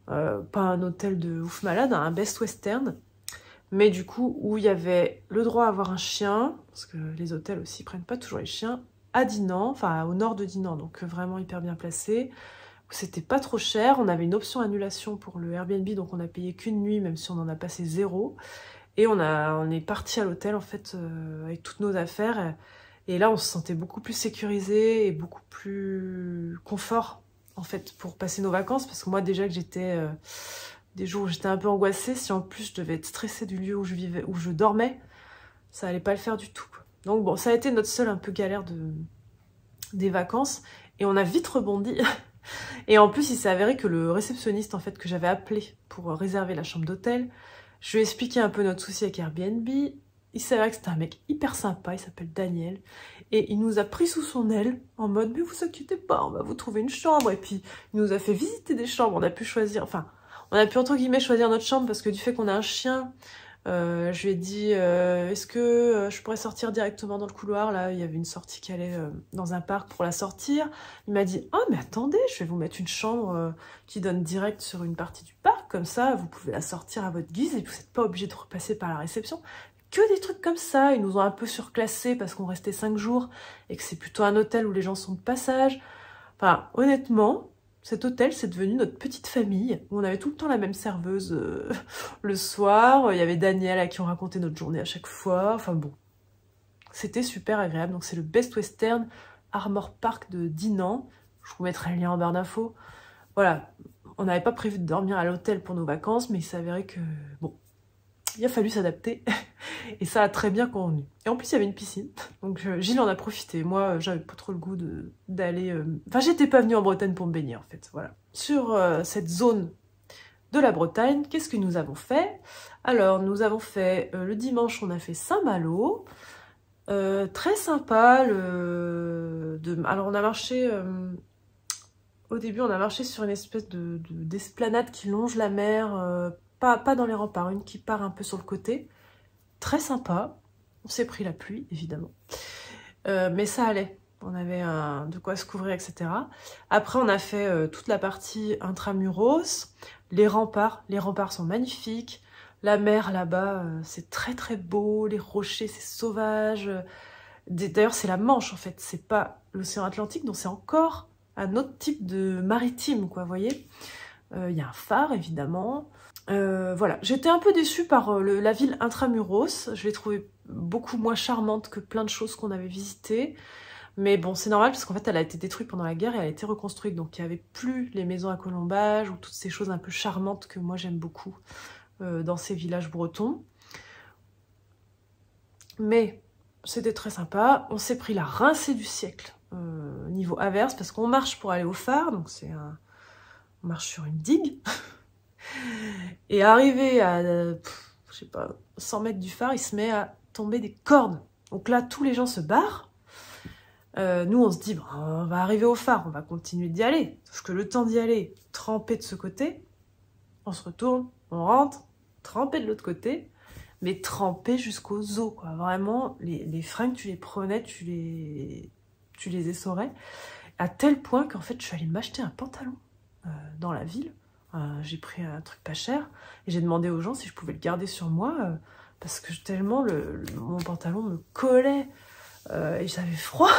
[SPEAKER 1] pas un hôtel de ouf malade, un Best Western, mais du coup où il y avait le droit à avoir un chien, parce que les hôtels aussi prennent pas toujours les chiens, à Dinan, enfin au nord de Dinan, donc vraiment hyper bien placé. C'était pas trop cher, on avait une option annulation pour le Airbnb, donc on a payé qu'une nuit, même si on en a passé 0. Et on est parti à l'hôtel en fait avec toutes nos affaires. Et là on se sentait beaucoup plus sécurisé et beaucoup plus confort en fait pour passer nos vacances. Parce que moi déjà que j'étais des jours où j'étais un peu angoissée, si en plus je devais être stressée du lieu où je vivais, où je dormais, ça allait pas le faire du tout. Donc bon, ça a été notre seule un peu galère des vacances. Et on a vite rebondi. Et en plus, il s'est avéré que le réceptionniste en fait que j'avais appelé pour réserver la chambre d'hôtel, je lui ai expliqué un peu notre souci avec Airbnb. Il s'est avéré que c'était un mec hyper sympa, il s'appelle Daniel, et il nous a pris sous son aile en mode mais vous inquiétez pas, on va vous trouver une chambre. Et puis il nous a fait visiter des chambres, on a pu choisir, enfin on a pu entre guillemets choisir notre chambre parce que du fait qu'on a un chien. Je lui ai dit est-ce que je pourrais sortir directement dans le couloir, là il y avait une sortie qui allait dans un parc pour la sortir. Il m'a dit oh mais attendez, je vais vous mettre une chambre qui donne direct sur une partie du parc, comme ça vous pouvez la sortir à votre guise et vous n'êtes pas obligé de repasser par la réception. Que des trucs comme ça. Ils nous ont un peu surclassés parce qu'on restait 5 jours et que c'est plutôt un hôtel où les gens sont de passage. Enfin honnêtement, cet hôtel, c'est devenu notre petite famille, où on avait tout le temps la même serveuse le soir. Il y avait Daniel à qui on racontait notre journée à chaque fois. Enfin bon, c'était super agréable. Donc c'est le Best Western Armor Park de Dinan. Je vous mettrai le lien en barre d'infos. Voilà, on n'avait pas prévu de dormir à l'hôtel pour nos vacances, mais il s'avérait que, bon, il a fallu s'adapter. Et ça a très bien convenu. Et en plus, il y avait une piscine. Donc Gilles en a profité. Moi, j'avais pas trop le goût d'aller... Enfin, j'étais pas venue en Bretagne pour me baigner, en fait. Voilà. Sur cette zone de la Bretagne, qu'est-ce que nous avons fait? Alors, nous avons fait... le dimanche, on a fait Saint-Malo. Très sympa. Alors, on a marché... au début, on a marché sur une espèce d'esplanade qui longe la mer. Pas dans les remparts, une qui part un peu sur le côté. Très sympa. On s'est pris la pluie, évidemment. Mais ça allait. On avait de quoi se couvrir, etc. Après, on a fait toute la partie intramuros. Les remparts sont magnifiques. La mer, là-bas, c'est très très beau. Les rochers, c'est sauvage. D'ailleurs, c'est la Manche, en fait. C'est pas l'océan Atlantique, donc c'est encore un autre type de maritime, quoi, vous voyez. Il y a un phare, évidemment. Voilà, j'étais un peu déçue par la ville intramuros. Je l'ai trouvée beaucoup moins charmante que plein de choses qu'on avait visitées. Mais bon, c'est normal parce qu'en fait, elle a été détruite pendant la guerre et elle a été reconstruite. Donc, il n'y avait plus les maisons à colombage ou toutes ces choses un peu charmantes que moi, j'aime beaucoup dans ces villages bretons. Mais c'était très sympa. On s'est pris la rincée du siècle niveau averse parce qu'on marche pour aller au phare. Donc, on marche sur une digue. Et arrivé à, je sais pas, 100 mètres du phare, il se met à tomber des cordes. Donc là, tous les gens se barrent. Nous, on se dit, bon, on va arriver au phare, on va continuer d'y aller. Sauf que le temps d'y aller, tremper de ce côté, on se retourne, on rentre, tremper de l'autre côté, mais tremper jusqu'aux os, quoi. Vraiment, les fringues, tu les prenais, tu les essorais, à tel point qu'en fait, je suis allée m'acheter un pantalon dans la ville. J'ai pris un truc pas cher et j'ai demandé aux gens si je pouvais le garder sur moi parce que tellement mon pantalon me collait et j'avais froid.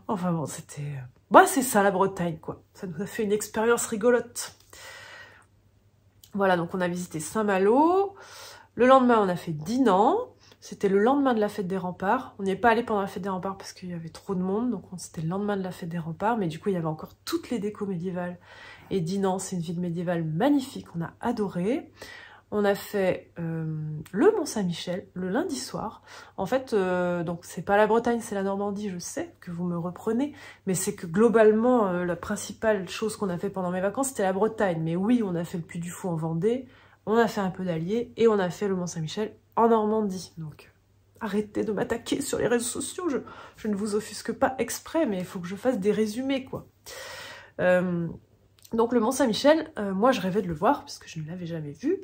[SPEAKER 1] Enfin bon, c'était... Bah, c'est ça la Bretagne, quoi. Ça nous a fait une expérience rigolote. Voilà, donc on a visité Saint-Malo. Le lendemain, on a fait Dinan. C'était le lendemain de la fête des remparts. On n'y est pas allé pendant la fête des remparts parce qu'il y avait trop de monde. Donc c'était le lendemain de la fête des remparts. Mais du coup, il y avait encore toutes les décos médiévales. Et Dinan, c'est une ville médiévale magnifique. On a adoré. On a fait le Mont-Saint-Michel le lundi soir. En fait, donc c'est pas la Bretagne, c'est la Normandie, je sais que vous me reprenez, mais c'est que globalement, la principale chose qu'on a fait pendant mes vacances, c'était la Bretagne. Mais oui, on a fait le Puy du Fou en Vendée, on a fait un peu d'Allier, et on a fait le Mont-Saint-Michel en Normandie. Donc, arrêtez de m'attaquer sur les réseaux sociaux, je ne vous offusque pas exprès, mais il faut que je fasse des résumés, quoi. Donc le Mont-Saint-Michel, moi je rêvais de le voir, parce que je ne l'avais jamais vu.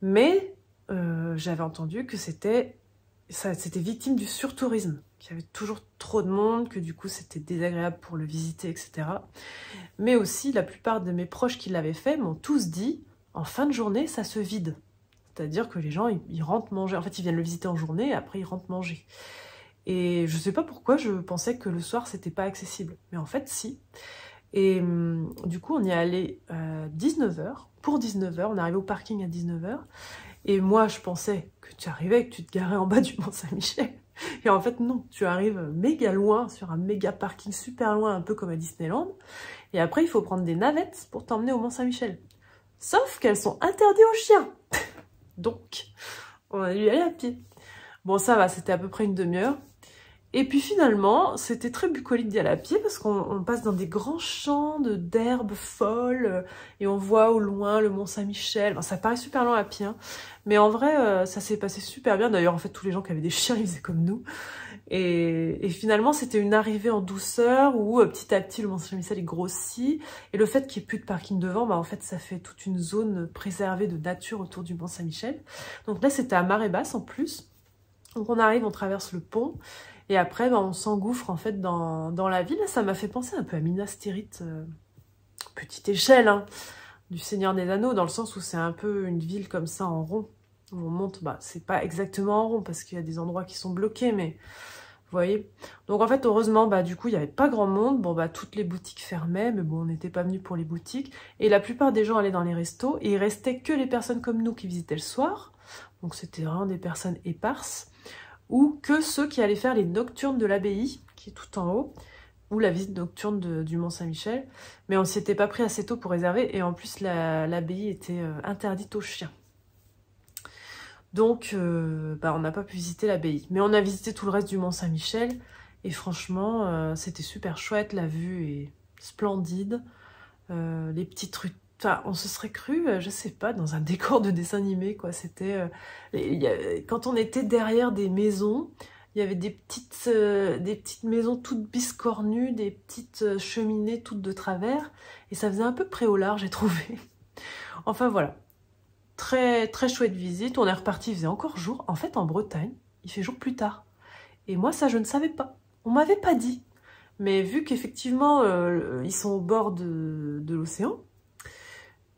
[SPEAKER 1] Mais j'avais entendu que c'était victime du surtourisme, qu'il y avait toujours trop de monde, que du coup c'était désagréable pour le visiter, etc. Mais aussi, la plupart de mes proches qui l'avaient fait m'ont tous dit, en fin de journée, ça se vide. C'est-à-dire que les gens, ils rentrent manger. En fait, ils viennent le visiter en journée, et après ils rentrent manger. Et je sais pas pourquoi, je pensais que le soir, c'était pas accessible. Mais en fait, si. Et du coup, on y est allé à 19h. Pour 19h, on est arrivé au parking à 19h. Et moi, je pensais que tu arrivais, que tu te garais en bas du Mont-Saint-Michel. Et en fait, non, tu arrives méga loin, sur un méga parking super loin, un peu comme à Disneyland. Et après, il faut prendre des navettes pour t'emmener au Mont-Saint-Michel. Sauf qu'elles sont interdites aux chiens. Donc, on a dû y aller à pied. Bon, ça va, c'était à peu près une demi-heure. Et puis finalement, c'était très bucolique d'y aller à pied parce qu'on passe dans des grands champs d'herbes folles et on voit au loin le Mont-Saint-Michel. Bon, ça paraît super loin à pied, hein, mais en vrai, ça s'est passé super bien. D'ailleurs, en fait, tous les gens qui avaient des chiens, ils faisaient comme nous. Et finalement, c'était une arrivée en douceur où petit à petit, le Mont-Saint-Michel est grossi. Et le fait qu'il n'y ait plus de parking devant, bah, en fait, ça fait toute une zone préservée de nature autour du Mont-Saint-Michel. Donc là, c'était à marée basse en plus. Donc on arrive, on traverse le pont. Et après, ben, on s'engouffre en fait dans la ville. Ça m'a fait penser un peu à Minas Tirith, petite échelle, hein, du Seigneur des Anneaux, dans le sens où c'est un peu une ville comme ça en rond. Où on monte, bah, c'est pas exactement en rond parce qu'il y a des endroits qui sont bloqués, mais vous voyez. Donc en fait, heureusement, bah, du coup, il n'y avait pas grand monde. Bon, bah, toutes les boutiques fermaient, mais bon, on n'était pas venus pour les boutiques. Et la plupart des gens allaient dans les restos et il restait que les personnes comme nous qui visitaient le soir. Donc c'était vraiment des personnes éparses. Ou que ceux qui allaient faire les nocturnes de l'abbaye, qui est tout en haut, ou la visite nocturne du Mont-Saint-Michel. Mais on s'y était pas pris assez tôt pour réserver, et en plus l'abbaye était interdite aux chiens. Donc bah, on n'a pas pu visiter l'abbaye. Mais on a visité tout le reste du Mont-Saint-Michel, et franchement, c'était super chouette, la vue est splendide. Les petites rues. Enfin, on se serait cru, je sais pas, dans un décor de dessin animé, quoi. C'était... quand on était derrière des maisons, il y avait des petites maisons toutes biscornues, des petites cheminées toutes de travers, et ça faisait un peu pré au large, j'ai trouvé. Enfin, voilà. Très, très chouette visite. On est reparti, il faisait encore jour. En fait, en Bretagne, il fait jour plus tard. Et moi, ça, je ne savais pas. On m'avait pas dit. Mais vu qu'effectivement, ils sont au bord de l'océan,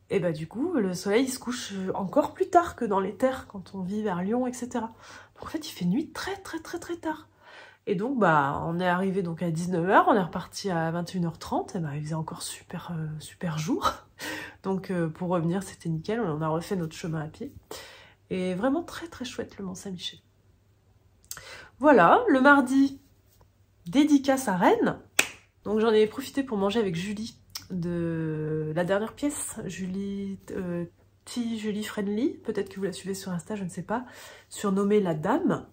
[SPEAKER 1] et bah du coup, le soleil il se couche encore plus tard que dans les terres, quand on vit vers Lyon, etc. Donc en fait, il fait nuit très très très très tard. Et donc, bah, on est arrivé donc à 19h, on est reparti à 21h30, et bah, il faisait encore super, super jour. Donc pour revenir, c'était nickel, on a refait notre chemin à pied. Et vraiment très très chouette le Mont-Saint-Michel. Voilà, le mardi, dédicace à Rennes. Donc j'en ai profité pour manger avec Julie de la dernière pièce, Julie Julie Friendly, peut-être que vous la suivez sur Insta, je ne sais pas, surnommée la Dame,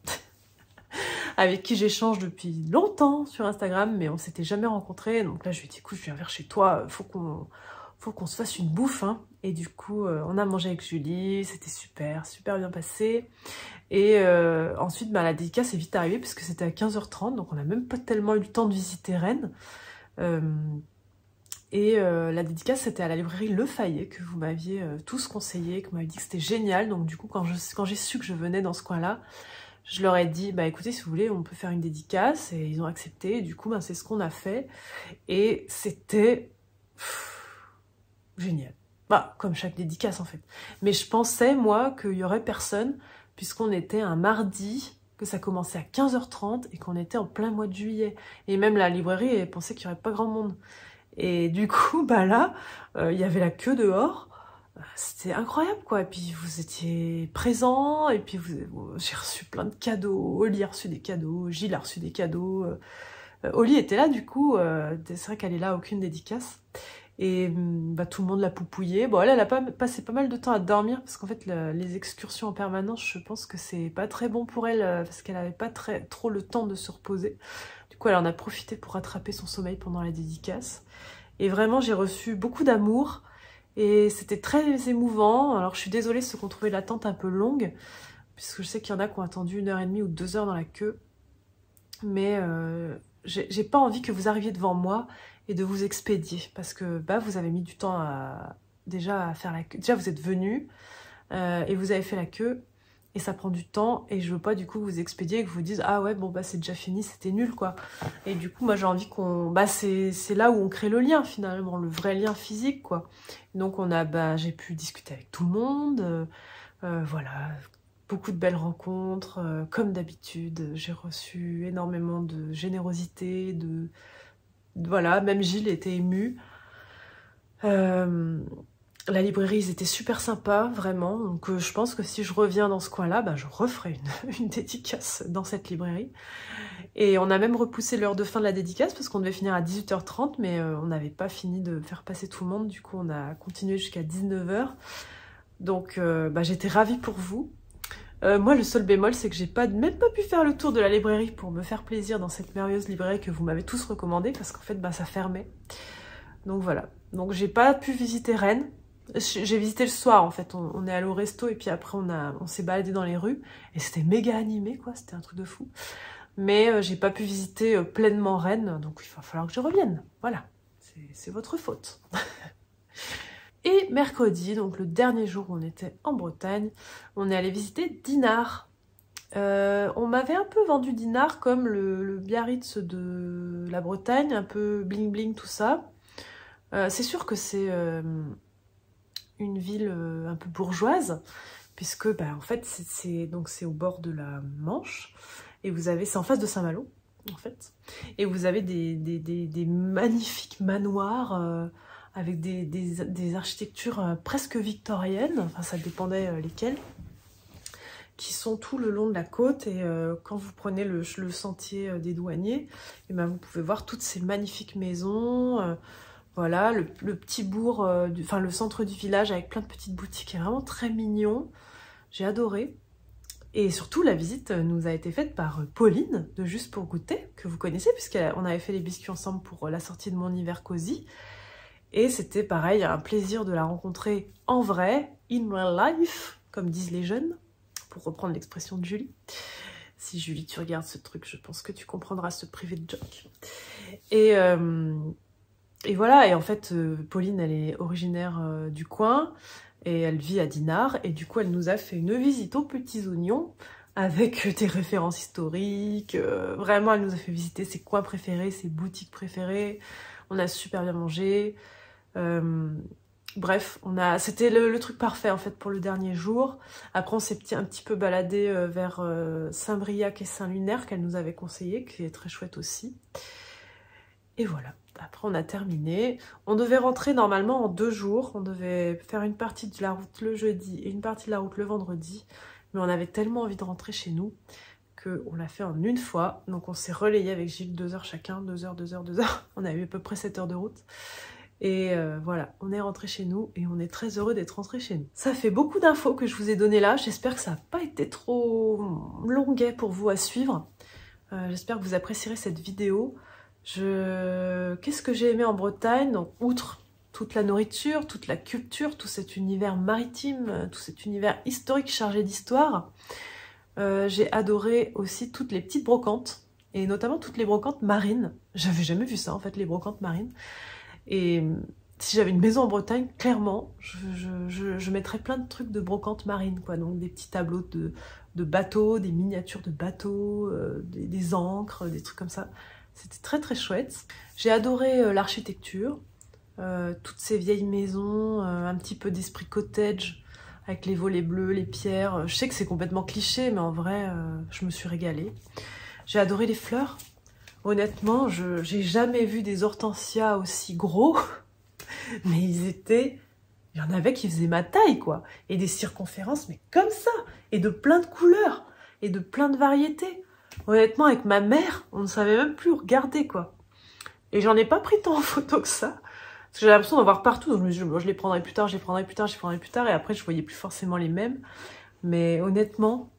[SPEAKER 1] avec qui j'échange depuis longtemps sur Instagram, mais on s'était jamais rencontrés. Donc là je lui ai dit, écoute, je viens vers chez toi, faut qu'on se fasse une bouffe, hein. Et du coup on a mangé avec Julie, c'était super, super bien passé. Et ensuite bah, la dédicace est vite arrivée parce que c'était à 15h30, donc on n'a même pas tellement eu le temps de visiter Rennes. La dédicace, c'était à la librairie Le Fayet, que vous m'aviez tous conseillé, que vous m'aviez dit que c'était génial. Donc du coup, quand j'ai su que je venais dans ce coin-là, je leur ai dit, bah écoutez, si vous voulez, on peut faire une dédicace. Et ils ont accepté. Et du coup, bah, c'est ce qu'on a fait. Et c'était génial. Bah, comme chaque dédicace en fait. Mais je pensais, moi, qu'il y aurait personne, puisqu'on était un mardi, que ça commençait à 15h30 et qu'on était en plein mois de juillet. Et même la librairie, elle pensait qu'il n'y aurait pas grand monde. Et du coup, bah là, il y avait la queue dehors. C'était incroyable, quoi. Et puis, vous étiez présents, et puis j'ai reçu plein de cadeaux. Oli a reçu des cadeaux, Gilles a reçu des cadeaux. Oli était là, du coup. C'est vrai qu'elle est là à aucune dédicace. Et bah, tout le monde l'a poupouillée. Bon, elle a passé pas mal de temps à dormir, parce qu'en fait, les excursions en permanence, je pense que c'est pas très bon pour elle, parce qu'elle avait pas trop le temps de se reposer. Du coup, elle en a profité pour rattraper son sommeil pendant la dédicace. Et vraiment, j'ai reçu beaucoup d'amour, et c'était très émouvant. Alors, je suis désolée ceux qui ont trouvé l'attente un peu longue, puisque je sais qu'il y en a qui ont attendu 1h30 ou 2 heures dans la queue. Mais j'ai pas envie que vous arriviez devant moi et de vous expédier, parce que bah, vous avez mis du temps déjà à faire la queue. Déjà, vous êtes venus et vous avez fait la queue, et ça prend du temps, et je veux pas du coup vous expédier et que vous dites « Ah ouais, bon bah c'est déjà fini, c'était nul quoi ». Et du coup, moi j'ai envie qu'on... Bah c'est là où on crée le lien finalement, le vrai lien physique quoi. Donc j'ai pu discuter avec tout le monde, voilà, beaucoup de belles rencontres, comme d'habitude. J'ai reçu énormément de générosité, voilà, même Gilles était ému. La librairie, ils étaient super sympas, vraiment. Donc je pense que si je reviens dans ce coin-là, bah, je referai une dédicace dans cette librairie. Et on a même repoussé l'heure de fin de la dédicace, parce qu'on devait finir à 18h30, mais on n'avait pas fini de faire passer tout le monde. Du coup, on a continué jusqu'à 19h. Donc bah, j'étais ravie pour vous. Moi, le seul bémol, c'est que j'ai même pas pu faire le tour de la librairie pour me faire plaisir dans cette merveilleuse librairie que vous m'avez tous recommandée, parce qu'en fait, bah, ça fermait. Donc voilà. Donc j'ai pas pu visiter Rennes. J'ai visité le soir, en fait. On est allé au resto, et puis après, on s'est baladé dans les rues. Et c'était méga animé, quoi. C'était un truc de fou. Mais j'ai pas pu visiter pleinement Rennes, donc il va falloir que je revienne. Voilà. C'est votre faute. Et mercredi, donc le dernier jour où on était en Bretagne, on est allé visiter Dinard. On m'avait un peu vendu Dinard comme le Biarritz de la Bretagne, un peu bling bling tout ça. C'est sûr que c'est une ville un peu bourgeoise, puisque bah, en fait c'est au bord de la Manche, et c'est en face de Saint-Malo en fait, et vous avez des magnifiques manoirs avec des architectures presque victoriennes, enfin ça dépendait lesquelles, qui sont tout le long de la côte. Et quand vous prenez le sentier des douaniers, et ben vous pouvez voir toutes ces magnifiques maisons, voilà, le petit bourg, enfin le centre du village avec plein de petites boutiques, est vraiment très mignon, j'ai adoré. Et surtout, la visite nous a été faite par Pauline de Juste pour Goûter, que vous connaissez, puisqu'on avait fait les biscuits ensemble pour la sortie de Mon Hiver Cosy. Et c'était pareil, un plaisir de la rencontrer en vrai, in real life, comme disent les jeunes, pour reprendre l'expression de Julie. Si Julie, tu regardes ce truc, je pense que tu comprendras ce privé de joke. Et voilà, et en fait, Pauline, elle est originaire du coin, et elle vit à Dinard, et du coup, elle nous a fait une visite aux petits oignons, avec des références historiques. Vraiment, elle nous a fait visiter ses coins préférés, ses boutiques préférées. On a super bien mangé. Bref, c'était le truc parfait en fait pour le dernier jour. Après, on s'est un petit peu baladé vers Saint-Briac et Saint-Lunaire, qu'elle nous avait conseillé, qui est très chouette aussi. Et voilà, après on a terminé. On devait rentrer normalement en 2 jours. On devait faire une partie de la route le jeudi et une partie de la route le vendredi. Mais on avait tellement envie de rentrer chez nous qu'on l'a fait en une fois. Donc on s'est relayé avec Gilles 2 heures chacun, 2 heures, 2 heures, 2 heures. On a eu à peu près 7 heures de route. Et voilà, on est rentré chez nous et on est très heureux d'être rentré chez nous. Ça fait beaucoup d'infos que je vous ai donné là. J'espère que ça n'a pas été trop longuet pour vous à suivre. J'espère que vous apprécierez cette vidéo. Qu'est-ce que j'ai aimé en Bretagne? Donc, outre toute la nourriture, toute la culture, tout cet univers maritime, tout cet univers historique chargé d'histoire, j'ai adoré aussi toutes les petites brocantes, et notamment toutes les brocantes marines. J'avais jamais vu ça en fait, les brocantes marines. Et si j'avais une maison en Bretagne, clairement, je mettrais plein de trucs de brocantes marines, quoi. Donc des petits tableaux de bateaux, des miniatures de bateaux, des ancres, des trucs comme ça. C'était très très chouette. J'ai adoré l'architecture. toutes ces vieilles maisons, un petit peu d'esprit cottage, avec les volets bleus, les pierres. Je sais que c'est complètement cliché, mais en vrai, je me suis régalée. J'ai adoré les fleurs. Honnêtement, j'ai jamais vu des hortensias aussi gros, mais il y en avait qui faisaient ma taille, quoi. Et des circonférences, mais comme ça, et de plein de couleurs, et de plein de variétés. Honnêtement, avec ma mère, on ne savait même plus où regarder, quoi. Et j'en ai pas pris tant en photo que ça, parce que j'ai l'impression d'en voir partout. Donc je me dis, bon, je les prendrai plus tard, je les prendrai plus tard, je les prendrai plus tard, et après, je voyais plus forcément les mêmes. Mais honnêtement,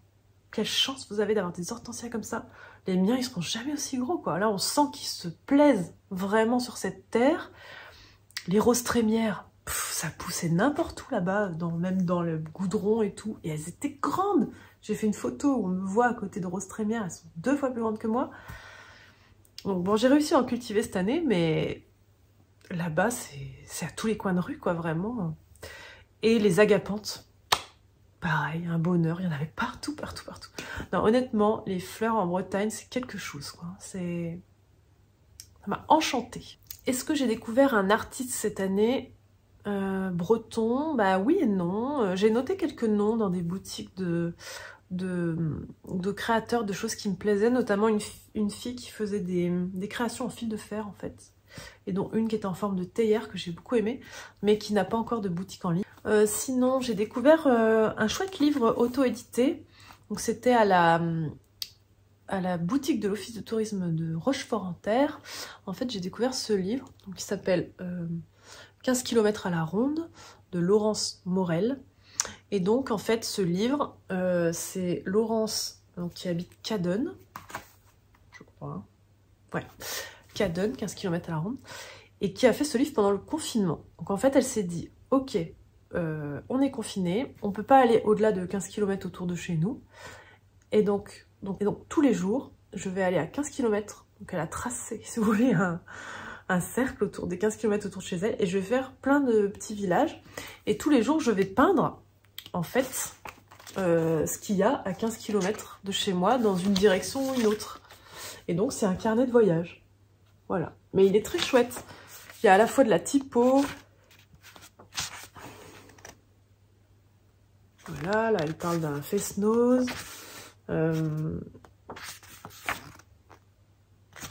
[SPEAKER 1] quelle chance vous avez d'avoir des hortensias comme ça. Les miens, ils seront jamais aussi gros, quoi. Là, on sent qu'ils se plaisent vraiment sur cette terre. Les roses trémières, ça poussait n'importe où là-bas, même dans le goudron et tout. Et elles étaient grandes. J'ai fait une photo où on me voit à côté de roses trémières. Elles sont 2 fois plus grandes que moi. Donc bon, j'ai réussi à en cultiver cette année, mais là-bas, c'est à tous les coins de rue, quoi, vraiment. Et les agapantes. Pareil, un bonheur, il y en avait partout, partout, partout. Non, honnêtement, les fleurs en Bretagne, c'est quelque chose, quoi. Ça m'a enchantée. Est-ce que j'ai découvert un artiste cette année breton? Bah oui et non. J'ai noté quelques noms dans des boutiques de créateurs de choses qui me plaisaient, notamment une fille qui faisait des créations en fil de fer, en fait. Et dont une qui était en forme de théière, que j'ai beaucoup aimé, mais qui n'a pas encore de boutique en ligne. Sinon, j'ai découvert un chouette livre auto-édité. Donc c'était à la boutique de l'Office de tourisme de Rochefort-en-Terre. En fait, j'ai découvert ce livre donc, qui s'appelle 15 km à la ronde de Laurence Morel. Et donc, en fait, ce livre, c'est Laurence donc, qui habite Cadonne, je crois. Hein. Ouais, Cadonne, 15 km à la ronde, et qui a fait ce livre pendant le confinement. Donc, en fait, elle s'est dit, ok, on est confiné, on peut pas aller au-delà de 15 km autour de chez nous. Et donc, tous les jours, je vais aller à 15 km. Donc elle a tracé, si vous voulez, un cercle autour des 15 km autour de chez elle. Et je vais faire plein de petits villages. Et tous les jours, je vais peindre, en fait, ce qu'il y a à 15 km de chez moi, dans une direction ou une autre. Et donc, c'est un carnet de voyage. Voilà. Mais il est très chouette. Il y a à la fois de la typo. Voilà, là, elle parle d'un face-nose. Il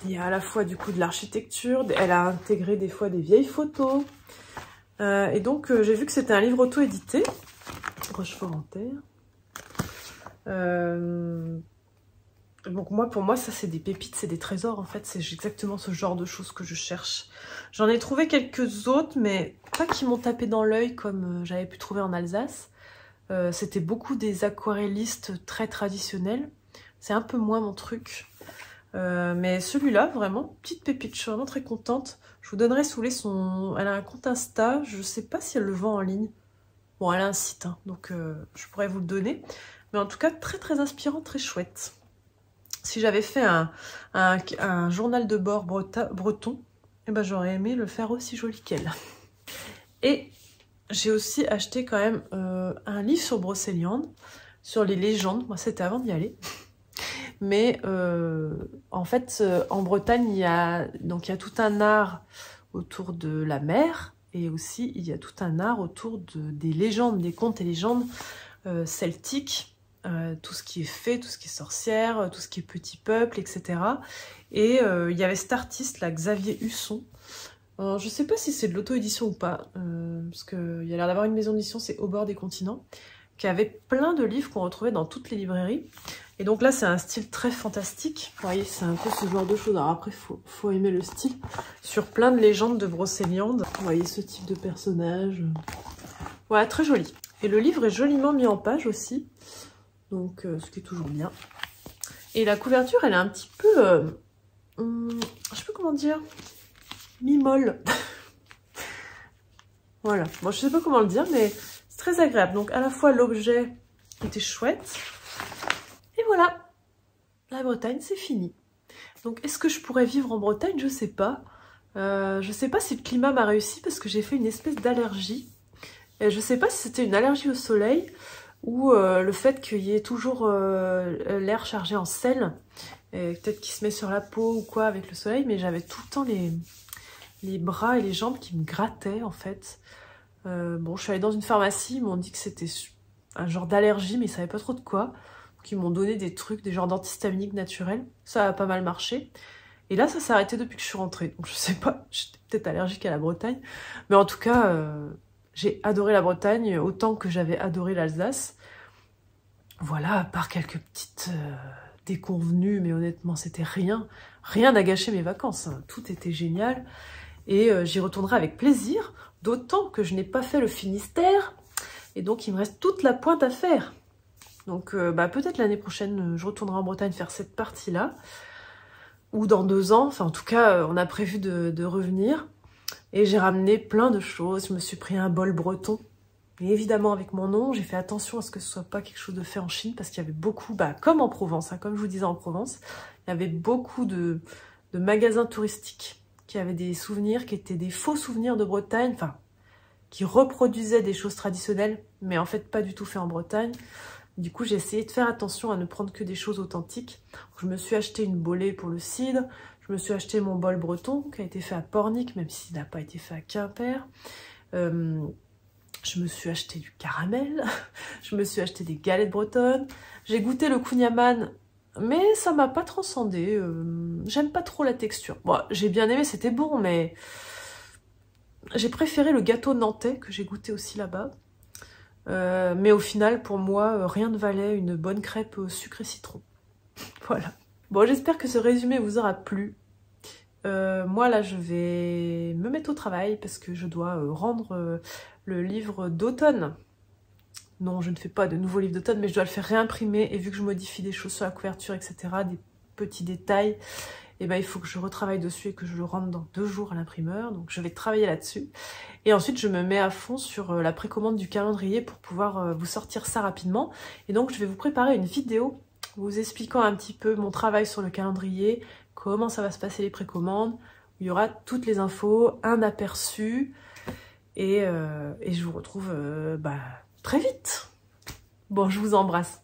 [SPEAKER 1] y a à la fois du coup de l'architecture, elle a intégré des fois des vieilles photos. Et donc j'ai vu que c'était un livre auto-édité, Rochefort-en-Terre. Donc pour moi ça c'est des pépites, c'est des trésors en fait, c'est exactement ce genre de choses que je cherche. J'en ai trouvé quelques autres, mais pas qui m'ont tapé dans l'œil comme j'avais pu trouver en Alsace. C'était beaucoup des aquarellistes très traditionnels. C'est un peu moins mon truc. Mais celui-là, vraiment, petite pépite. Je suis vraiment très contente. Je vous donnerai sous les son... Elle a un compte Insta. Je sais pas si elle le vend en ligne. Bon, elle a un site, hein, donc je pourrais vous le donner. Mais en tout cas, très très inspirant, très chouette. Si j'avais fait un journal de bord breton, eh ben, j'aurais aimé le faire aussi joli qu'elle. Et j'ai aussi acheté quand même un livre sur Brocéliande, sur les légendes. Moi, c'était avant d'y aller. Mais en fait, en Bretagne, il y a tout un art autour de la mer. Et aussi, il y a tout un art autour des légendes, des contes et légendes celtiques. Tout ce qui est fée, tout ce qui est sorcière, tout ce qui est petit peuple, etc. Et il y avait cet artiste, là, Xavier Husson. Alors, je sais pas si c'est de l'auto-édition ou pas, parce qu'il y a l'air d'avoir une maison d'édition, c'est Au bord des continents, qui avait plein de livres qu'on retrouvait dans toutes les librairies. Et donc là, c'est un style très fantastique. Vous voyez, c'est un peu ce genre de choses. Alors après, faut aimer le style. Sur plein de légendes de Brocéliande. Vous voyez ce type de personnage. Voilà, très joli. Et le livre est joliment mis en page aussi. Donc, ce qui est toujours bien. Et la couverture, elle est un petit peu... je sais pas comment dire... mi-molle. Voilà. Bon, je sais pas comment le dire, mais c'est très agréable. Donc, à la fois, l'objet était chouette. Et voilà. La Bretagne, c'est fini. Donc, est-ce que je pourrais vivre en Bretagne? Je sais pas. Je sais pas si le climat m'a réussi parce que j'ai fait une espèce d'allergie. Et je sais pas si c'était une allergie au soleil ou le fait qu'il y ait toujours l'air chargé en sel. Peut-être qu'il se met sur la peau ou quoi avec le soleil, mais j'avais tout le temps les bras et les jambes qui me grattaient en fait. Bon, je suis allée dans une pharmacie, ils m'ont dit que c'était un genre d'allergie, mais ils savaient pas trop de quoi. Donc ils m'ont donné des trucs, des genres d'antihistaminiques naturels. Ça a pas mal marché. Et là, ça s'est arrêté depuis que je suis rentrée. Donc je sais pas, j'étais peut-être allergique à la Bretagne. Mais en tout cas, j'ai adoré la Bretagne autant que j'avais adoré l'Alsace. Voilà, à part quelques petites déconvenues, mais honnêtement, c'était rien. Rien n'a gâché mes vacances. Hein. Tout était génial. Et j'y retournerai avec plaisir, d'autant que je n'ai pas fait le Finistère. Et donc, il me reste toute la pointe à faire. Donc, peut-être l'année prochaine, je retournerai en Bretagne faire cette partie-là. Ou dans 2 ans. Enfin, en tout cas, on a prévu de revenir. Et j'ai ramené plein de choses. Je me suis pris un bol breton. Et évidemment, avec mon nom, j'ai fait attention à ce que ce soit pas quelque chose de fait en Chine. Parce qu'il y avait beaucoup, comme en Provence, hein, comme je vous disais en Provence, il y avait beaucoup de magasins touristiques qui avaient des souvenirs, qui étaient des faux souvenirs de Bretagne. Enfin, qui reproduisaient des choses traditionnelles, mais en fait pas du tout fait en Bretagne. Du coup, j'ai essayé de faire attention à ne prendre que des choses authentiques. Je me suis acheté une bolée pour le cidre, je me suis acheté mon bol breton qui a été fait à Pornic, même s'il n'a pas été fait à Quimper. Je me suis acheté du caramel, je me suis acheté des galettes bretonnes. J'ai goûté le kouign-amann, mais ça m'a pas transcendé. J'aime pas trop la texture. Bon, j'ai bien aimé, c'était bon, mais j'ai préféré le gâteau nantais que j'ai goûté aussi là-bas. Mais au final, pour moi, rien ne valait une bonne crêpe au sucre et citron. Voilà. Bon, j'espère que ce résumé vous aura plu. Moi, là, je vais me mettre au travail parce que je dois rendre le livre d'automne. Non, je ne fais pas de nouveau livre d'automne, mais je dois le faire réimprimer. Et vu que je modifie des choses sur la couverture, etc., des petits détails, et il faut que je retravaille dessus et que je le rende dans 2 jours à l'imprimeur. Donc je vais travailler là-dessus. Et ensuite, je me mets à fond sur la précommande du calendrier pour pouvoir vous sortir ça rapidement. Et donc, je vais vous préparer une vidéo vous expliquant un petit peu mon travail sur le calendrier, comment ça va se passer les précommandes. Il y aura toutes les infos, un aperçu. Et je vous retrouve très vite. Bon, je vous embrasse.